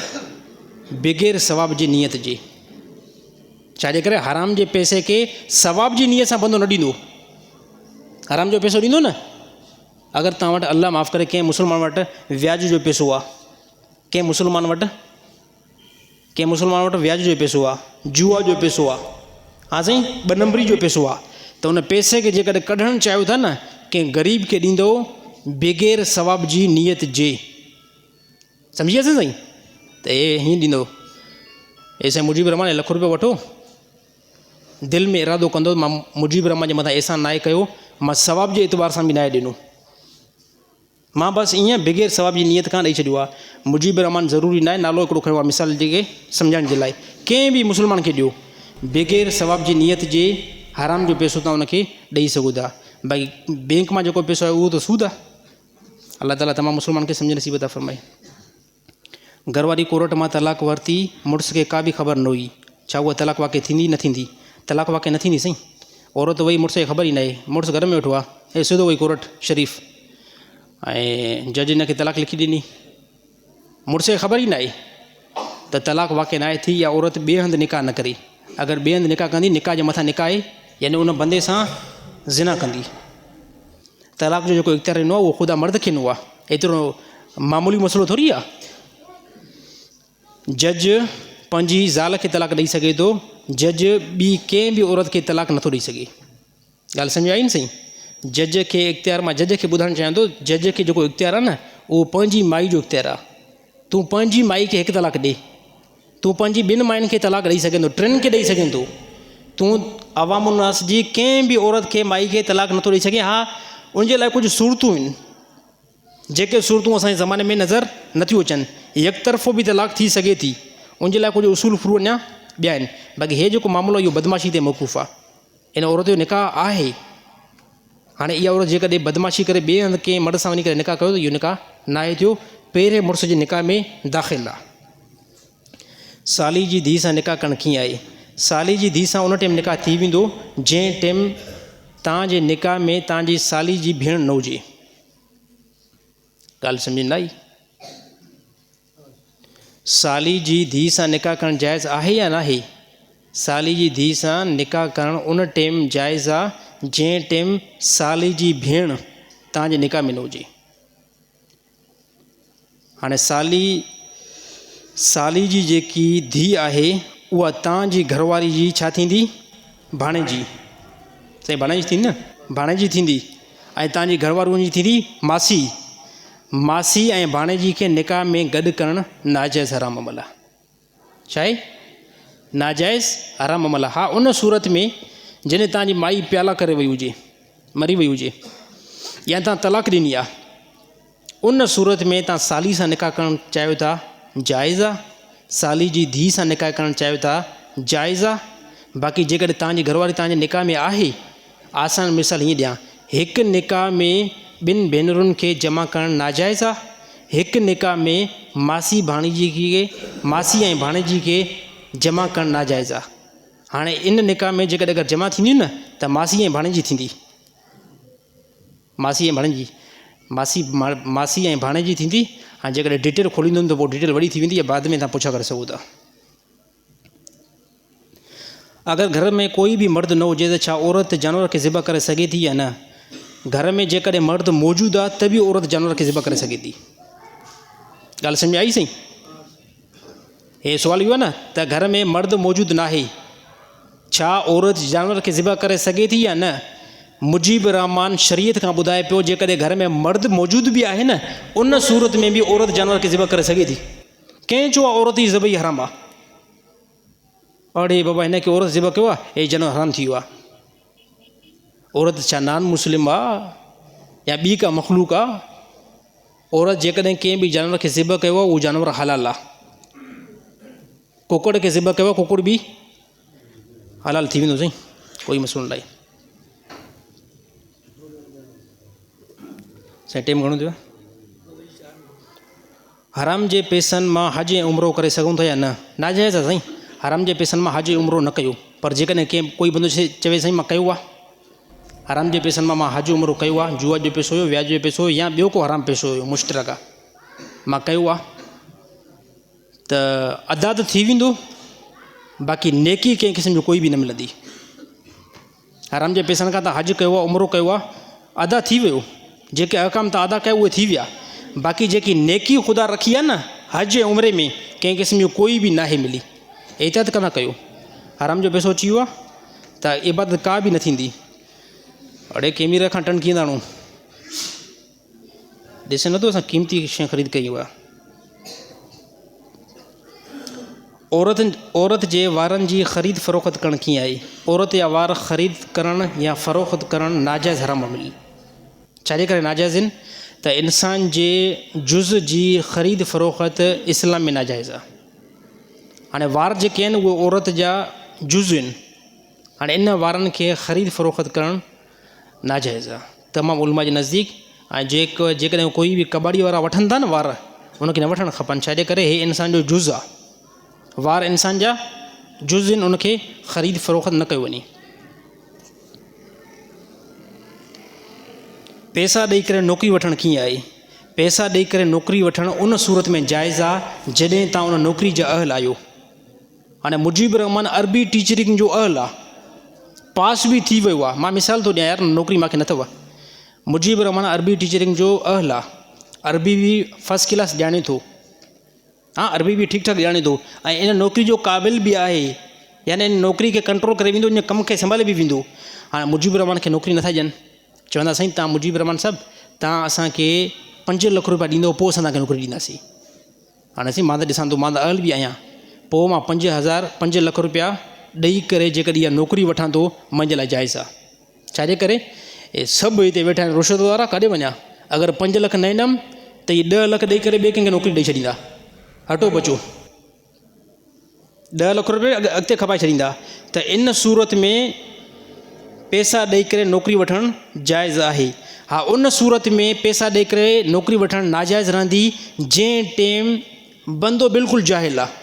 बग़ैर सवाब जी नियत जे। छाजे करे हराम जे पैसे खे सवाब जी नियत सां बंदो न ॾींदो। हराम जो पैसो ॾींदो न, अगरि तव्हां वटि अल्लाह माफ़ु करे कंहिं मुस्लमान वटि व्याज जो पैसो आहे, कंहिं मुस्लमान वटि व्याज जो पैसो आहे, जुआ जो पैसो आहे, हा साईं 2 नंबरी जो पैसो आहे, त उन पैसे खे जेकॾहिं कढणु चाहियो था न कंहिं ग़रीब खे ॾींदो बग़ैर सवाब जी नियत जे। सम्झी वियासीं साईं? त हीअं ॾींदो, साईं मुजीब रहमान 1 लख रुपयो वठो, दिलि में इरादो कंदो मां मुजीब रहमान जे मथां एहसान नाहे कयो, मां सवाब जे एतबार सां बि नाहे ॾिनो, मां बसि ईअं बग़ैर सवाब जी नियत खां ॾेई छॾियो आहे। मुजीब रहमान ज़रूरी न आहे, नालो हिकिड़ो खयो आहे मिसाल जेके सम्झाइण जे लाइ। कंहिं बि मुस्लमान खे ॾियो बग़ैर सवाब जी नियत जे, हराम जो पैसो तव्हां उनखे ॾेई सघो था। भई बैंक मां जेको पैसो आहे उहो त सूद आहे। अल्लाह ताला तमामु मुस्लमान खे सम्झ नसीब अता फ़रमाए। घरवारी कोर्ट मां तलाक वरिती, मुड़ुस खे का बि ख़बर न हुई, छा उहा तलाक वाक़ई थींदी न थींदी? तलाक वाक़ई न थींदी साईं। औरत वई, मुड़ुस खे ख़बर ई न आहे, मुड़ुस घर में वेठो आहे, सिधो वई कोर्ट शरीफ़ ऐं जज हिन खे तलाक लिखी ॾिनी, मुड़ुस खे ख़बर ई न आहे त तलाक वाक़ई न आहे थी या औरत ॿिए हंधि निकाह न करी। अगरि ॿिए हंधि निकाह कंदी, निकाह जे मथां निकाह आहे यानी उन बंदे सां ज़िना कंदी। तलाक जो जेको इख़्तियार ॾिनो आहे उहो ख़ुदा मर्द खे ॾिनो आहे, एतिरो मामूली मसइलो थोरी आहे। जज पंहिंजी ज़ाल खे तलाक ॾेई सघे थो, जज ॿी कंहिं बि औरत खे तलाक नथो ॾेई सघे। ॻाल्हि सम्झ आई न साईं? जज खे इख़्तियार, मां जज खे ॿुधाइणु चाहियां थो, जज खे जेको इख़्तियार आहे न उहो पंहिंजी माई जो इख़्तियार आहे। तूं पंहिंजी माई खे 1 तलाक ॾे, तूं पंहिंजी 2 मायुनि खे तलाक ॾेई सघे थो, 3 खे ॾेई सघे थो। तूं अवामुन्नास जी कंहिं बि औरत खे माई खे तलाक नथो ॾेई सघे। हा, उनजे लाइ कुझु सूरतूं आहिनि, जेके सूरतूं असांजे ज़माने में नज़र नथियूं अचनि। यकतरफ़ो बि तलाक थी सघे थी, उनजे लाइ कुझु उसूल फ्रू अञा ॿिया आहिनि। बाक़ी हे जेको मामिलो इहो बदमाशी ते मौक़ूफ़ आहे। इन औरत जो निकाह आहे, हाणे इहा औरत जेकॾहिं बदमाशी करे ॿिए हंधि कंहिं मर्द सां वञी करे निकाह कयो त इहो निकाह न आहे थियो, पहिरें मुड़ुस जे निकाह में दाख़िल आहे। साली जी धीउ सां निकाह करणु कीअं आहे? साली जी धीउ सां उन टाइम निकाह थी वेंदो जंहिं टाइम तव्हांजे निकाह में तव्हांजी साली जी भेण न हुजे। ॻाल्हि सम्झ न आई? साली जी धीउ सां निकाह करणु जाइज़ आहे या न आहे? साली जी धीउ सां निकाह करणु उन टाइम जाइज़ आहे जंहिं टाइम साली जी भेण तव्हांजे निकाह में न हुजे। हाणे साली जी जेकी धीउ आहे उहा तव्हांजी घरवारी जी छा थींदी? भाणेजी। साईं भाणेजी थींदी न, भाणेजी थींदी। ऐं तव्हांजी घरवारी जी थींदी मासी ऐं भाणेजी खे निकाह में गॾु करणु नाजाइज़ हराम अमल आहे। छा आहे? नाजाइज़ हराम अमल आहे। हा, उन सूरत में जॾहिं तव्हांजी माई प्याला करे वई हुजे, मरी वई हुजे, या तव्हां तलाक ॾिनी आहे, उन सूरत में तव्हां साली सां निकाह करणु चाहियो था, जाइज़ आहे। साली जी धीउ सां निकाह करणु चाहियो था, जाइज़ आहे। बाक़ी जेकॾहिं तव्हांजी घरवारी तव्हांजे निकाह में आहे, आसान मिसाल हीअं ॾियां, हिकु निकाह में 2 भेनरुनि खे जमा करणु नाजाइज़ आहे, हिकु निकाह में मासी भाणीजी खे मासी ऐं भाणेजी खे जमा करणु नाजाइज़ आहे। हाणे इन निकाह में जेकॾहिं अगरि जमा थींदियूं न त मासी ऐं भाणेजी थींदी, मासी ऐं भाणेजी मासी ऐं भाणेजी थींदी। ऐं जेकॾहिं डिटेल खोलींदुमि त पोइ डिटेल वॾी थी वेंदी आहे, बाद में तव्हां पुछा करे सघो था। अगरि घर में कोई बि मर्द न हुजे त छा औरत जानवर खे ज़िबा करे सघे थी या न? घर में जेकॾहिं मर्द मौजूदु आहे त बि औरत जानवर खे ज़िबा करे सघे थी। ॻाल्हि सम्झ में आई साईं? हे सुवाल इहो आहे न त घर में मर्द मौजूदु न आहे, छा औरत जानवर खे ज़िबा करे सघे थी या न? मुजीब रहमान शरीयत खां ॿुधाए पियो जेकॾहिं घर में मर्द मौजूदु बि आहे न, उन सूरत में बि औरत जानवर खे ज़िबा करे सघे थी। कंहिं चयो आहे औरत जी ज़िबई हराम आहे? अड़े बाबा हिन खे औरत ज़िबा कयो आहे, हे जानवर हराम थी वियो आहे। औरत छा नान मुस्लिम आहे या ॿी का मखलूक आहे? औरत जेकॾहिं कंहिं बि जानवर खे ज़िबा कयो आहे उहो जानवर हलाल आहे। कुकड़ खे ज़िबा कयो आहे, कुकड़ बि हलाल थी वेंदो साईं, कोई मसइलो न आहे। साईं टाइम घणो थियो आहे? हराम जे पैसनि मां हज ऐं उमिरो करे सघूं था या न? नाजाइज़ आहे साईं, हराम जे पैसनि मां हज ऐं उमिरो न कयो। पर जेकॾहिं कंहिं कोई बंदो चवे साईं मां कयो आहे, हराम जे पैसनि मां हज उमिरो कयो आहे, जुआ जो पैसो हुयो, व्याज जो पैसो हुयो या ॿियो को हराम पैसो हुयो मुश्तरक आहे, मां कयो आहे त अदा त थी वेंदो, बाक़ी नेकी कंहिं क़िस्म जो कोई बि न मिलंदी। हराम जे पैसनि खां त हज कयो आहे, उमिरो कयो आहे, अदा थी वियो, जेके अहकाम त अदा कया उहे थी विया, बाक़ी जेकी नेकी ख़ुदा रखी आहे न हज ऐं उमिरे में कंहिं क़िस्म जो कोई बि नाहे मिली। एतिरा त कंदा कयो, हराम जो पैसो अची वियो आहे त इबादत का बि न थींदी। अड़े केमीर खां टणकींदा आहियूं, ॾिसे नथो असां क़ीमती शइ ख़रीद कई आहे। औरत जे वारनि जी ख़रीद फ़रोख़्त करणु कीअं आहे? औरत जा वार ख़रीद करणु या फ़रोख़्त करणु नाजाइज़ हराम मिली। छाजे करे नाजाइज़ आहिनि? त इंसान जे जुज़ जी ख़रीद फ़रोख़्त इस्लाम में नाजाइज़ आहे। हाणे वार जेके आहिनि उहे औरत जा जुज़ आहिनि, हाणे इन वारनि खे ख़रीद फ़रोख़्त करणु नाजाइज़ आहे तमामु उलमा जे नज़दीक। ऐं जेकॾहिं कोई बि कबाड़ी वारा वठनि था न वार, उनखे न वठणु खपनि। छाजे करे हे इंसान जो जुज़ आहे, वार इंसान जा जुज़ आहिनि, उनखे ख़रीद फ़रोख़्त न कयो वञे। पैसा ॾेई करे नौकिरी वठणु कीअं आहे? पैसा ॾेई करे नौकिरी वठणु उन सूरत में जाइज़ आहे जॾहिं तव्हां उन नौकिरी जा अहल आहियो। हाणे मुजीब रहमान अरबी टीचरिंग जो अहल आहे, पास बि थी वियो आहे। मां मिसाल थो ॾियां यार, नौकिरी मूंखे न अथव। मुजीब रहमान अरबी टीचरिंग जो अहल आहे, अरबी बि फस्ट क्लास ॼाणे थो, हा अरबी बि ठीकु ठाकु ॼाणे थो, ऐं इन नौकिरी जो क़ाबिल बि आहे, यानी इन नौकिरी खे कंट्रोल करे वेंदो, इन कम खे संभाले बि वेंदो। हाणे मुजीब रहमान खे नौकिरी नथा ॾियनि, चवंदा साईं तव्हां मुजीब रहमान साहिबु तव्हां असांखे 5 लख रुपया ॾींदो, पोइ असां तव्हांखे नौकिरी ॾींदासीं। हाणे साईं मां त ॾिसां थो, मां त अहल बि आहियां, पोइ मां 5 लख रुपया ॾेई करे जेकॾहिं इहा नौकिरी वठां थो, मुंहिंजे लाइ जाइज़ आहे। छाजे करे हे सभु हिते वेठा आहिनि रुशवत वारा, काॾे वञा? अगरि 5 लख न ॾिनमि त इहे 10 लख ॾेई करे ॿिए कंहिंखे नौकिरी ॾेई छॾींदा, हटो बचो, 10 लख रुपया अॻिते खपाए छॾींदा। त इन सूरत में पैसा ॾेई करे नौकिरी वठणु जाइज़ आहे। हा, उन सूरत में पैसा ॾेई करे नौकिरी वठणु नाजाइज़ रहंदी जंहिं टाइम बंदो बिल्कुलु जाहिल आहे,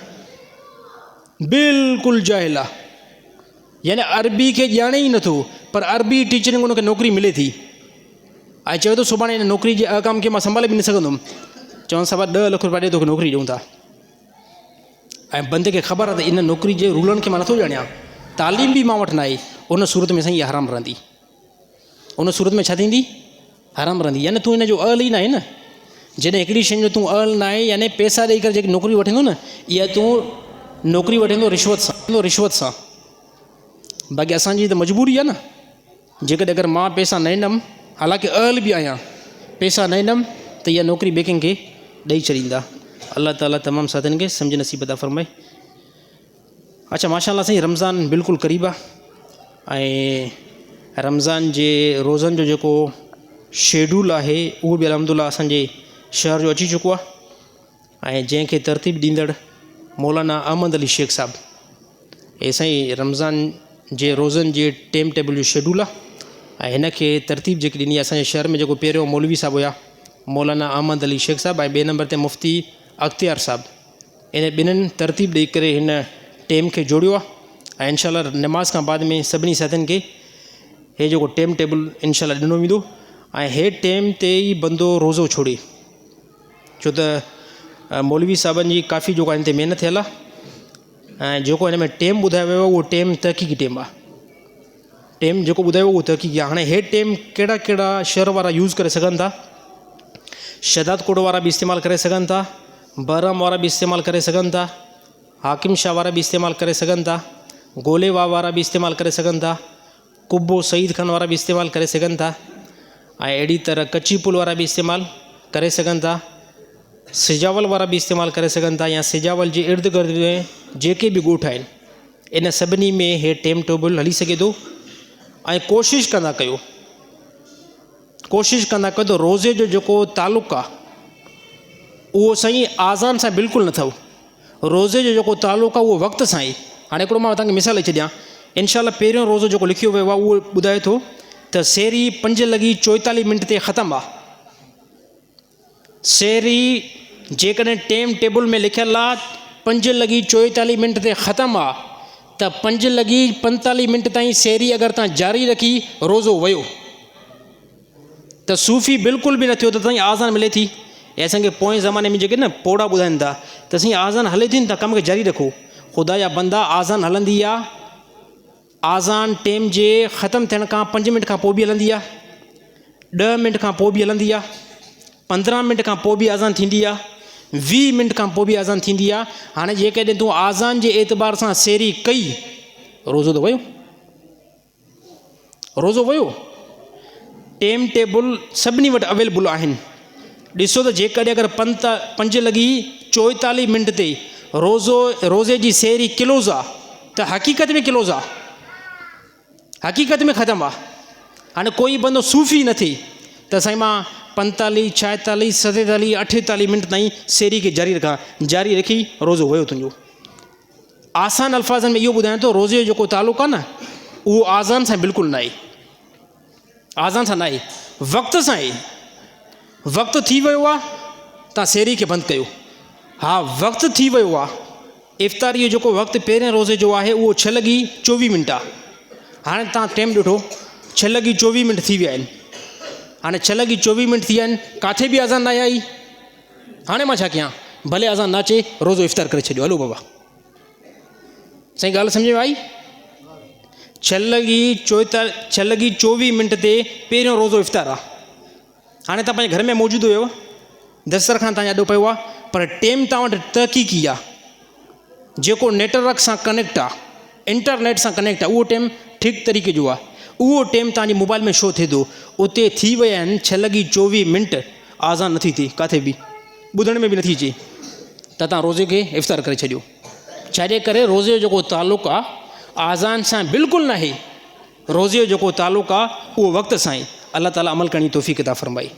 बिल्कुलु जाहिल आहे, यानी अरबी खे ॼाणे ई नथो, पर अरबी टीचरिंग उनखे नौकिरी मिले थी, ऐं चवे थो सुभाणे हिन नौकिरी जे अहकाम खे मां संभाले बि न सघंदुमि। चवनि सभा 10 लख रुपया ॾे तोखे नौकिरी ॾियूं था, ऐं बंदे खे ख़बर आहे त इन नौकिरी जे रूलनि खे मां नथो ॼाणियां, तालीम बि मां वटि न आहे। उन सूरत में साईं इहा हराम रहंदी, उन सूरत में छा थींदी? हराम रहंदी। यानी तूं इन जो अहल ई न आहे न। जॾहिं हिकिड़ी शइ जो तूं अहल न आहे, यानी पैसा ॾेई करे जेकी नौकिरी वठंदो न, इहा तूं नौकिरी वठंदो रिश्वत सां। बाक़ी असांजी त मजबूरी आहे न, जेकॾहिं अगरि मां पैसा न ॾिनमि, हालांकि अहल बि आहियां, पैसा न ॾिनमि त इहा नौकिरी ॿिए कंहिंखे ॾेई छॾींदा। अल्लाह ताला तमामु साथियुनि खे सम्झ नसीब अता फ़रमाए। अच्छा माशाअल्लाह साईं, रमज़ान बिल्कुलु क़रीब आहे, ऐं रमज़ान जे रोज़नि जो जेको शेड्यूल आहे उहो बि अलहमदुलिल्लाह असांजे शहर जो अची चुको आहे, ऐं जंहिंखे तरतीब ॾींदड़ मौलाना अहमद अली शेख साहिबु, हे साईं रमज़ान जे रोज़नि जे टाइम टेबल जो शेड्यूल आहे, ऐं हिन खे तरतीब जेकी ॾिनी आहे असांजे शहर में जेको पहिरियों मौलवी साहिबु हुया मौलाना अहमद अली शेख साहब ऐं ॿिए नंबर ते मुफ़्ती अख़्तियार साहब, इन ॿिन्हिनि तरतीब ॾेई करे हिन टेम खे जोड़ियो आहे। ऐं इनशाला नमाज़ खां बाद में सभिनी साथियुनि खे हे जेको टेम टेबल इनशाला ॾिनो वेंदो ऐं हे टेम ते ई बंदो रोज़ो छोड़े, छो त मौलवी साहबनि जी काफ़ी जेको हिन ते महिनत थियल आहे ऐं जेको हिन में टेम ॿुधायो वियो आहे उहो टेम तहक़ीक़ी टेम आहे। टेम जेको ॿुधायो उहो तहक़ीक़ी आहे। हाणे हे टेम कहिड़ा कहिड़ा शहर वारा यूज़ करे सघनि था, शहदाद कोट वारा बि इस्तेमालु करे सघनि था, बहराम वारा बि इस्तेमालु करे सघनि था, हाकिम शाह वारा बि इस्तेमालु करे सघनि था, गोलेवा वारा बि इस्तेमालु करे सघनि था, कुब्बो सईद खान वारा बि इस्तेमालु करे सघनि था, ऐं अहिड़ी तरह कच्ची पुल वारा बि इस्तेमालु करे सघनि था, सिजावल वारा बि इस्तेमालु करे सघनि था, या सिजावल जे इर्द गिर्द में जेके बि ॻोठ आहिनि इन सभिनी में हे टेम टेबल हली सघे थो। ऐं कोशिशि कंदा कयो त रोज़े जो जेको तालुक़ु आहे उहो साईं आज़ान सां बिल्कुलु न अथव। रोज़े जो जेको तालुक़ु आहे उहो वक़्त सां ई। हाणे हिकिड़ो मां तव्हांखे मिसाल ॾेई छॾियां, इनशाला पहिरियों रोज़ो जेको लिखियो वियो आहे उहो ॿुधाए थो त सेरी 5:44 ते ख़तमु आहे। सेरी जेकॾहिं टेम टेबल में लिखियलु आहे 5:44 ते ख़तमु आहे त 5:45 ताईं सेरी अगरि तव्हां जारी रखी रोज़ो वियो त सूफ़ी बिल्कुलु बि न थियो त साईं आज़ान मिले थी। ऐं असांखे पोएं ज़माने में जेके न पोड़ा ॿुधाइनि था त साईं आज़ान हले थी न त कम खे जारी रखो। ख़ुदा जा बंदा आज़ान हलंदी आहे, आज़ान टेम जे ख़तमु थियण खां 5 मिंट खां पोइ बि हलंदी आहे, 10 मिंट खां पोइ बि हलंदी आहे, 15 मिंट खां पोइ बि आज़ान थींदी आहे, 20 मिंट खां पोइ बि आज़ान थींदी आहे। हाणे जेकॾहिं तूं आज़ान जे एतबार सां सेरी कई, रोज़ो त वियो, रोज़ो वियो। टेम टेबल सभिनी वटि अवेलेबल आहिनि। ॾिसो त जेकॾहिं अगरि 5:44 ते रोज़े जी सेरी क्लोज़ आहे त हक़ीक़त में क्लोज़ आहे, हक़ीक़त में ख़तमु आहे। हाणे कोई बंदो सूफ़ी न थिए त साईं मां 45, 46, 47, 48 मिंट ताईं सेरी खे जारी रखां, जारी रखी रोज़ो वियो तुंहिंजो। आसान अल्फाज़नि में इहो ॿुधायां थो, रोज़े जो जेको तालुक़ु आहे न उहो आज़ान सां बिल्कुलु न आहे, आज़ान सां न आहे, वक़्त सां आहे। वक़्तु थी वियो आहे तव्हां सेरी खे बंदि कयो। हा, वक़्तु थी वियो आहे। इफ़्तारी जो जेको वक़्तु पहिरें रोज़े जो आहे उहो 6:24 आहे। हाणे तव्हां टाइम ॾिठो 6:24 थी विया आहिनि। हाणे 6:24 थी विया आहिनि, किथे बि आज़ान न आई। हाणे मां छा कयां? भले आज़ान न अचे, रोज़ो इफ़्तार करे छॾियो। हलो बाबा, साईं ॻाल्हि सम्झ में आई? 6:24 ते पहिरियों रोज़ो इफ़्तार आहे। हाणे तव्हां पंहिंजे घर में मौजूदु हुयो, दस्तरखान तव्हां ॾाढो पियो आहे, पर टेम तव्हां वटि तहक़ीक़ी आहे, जेको नेटवर्क सां कनेक्ट आहे, इंटरनेट सां कनेक्ट आहे, उहो टेम ठीकु तरीक़े जो आहे। उहो टेम तव्हांजे मोबाइल में शो थिए थो, उते थी विया आहिनि 6:24, आज़ान नथी थिए, किथे बि ॿुधण में बि नथी अचे, त तव्हां रोज़े खे इफ़्तार करे छॾियो। छाजे करे? रोज़े जो जेको तालुक़ु आहे आज़ान सां बिल्कुलु न आहे। रोज़े जो जेको तालुक़ु आहे उहो वक़्त सां आहे। अल्लाह ताला अमल करण जी तौफ़ीक़ अता फ़रमाए।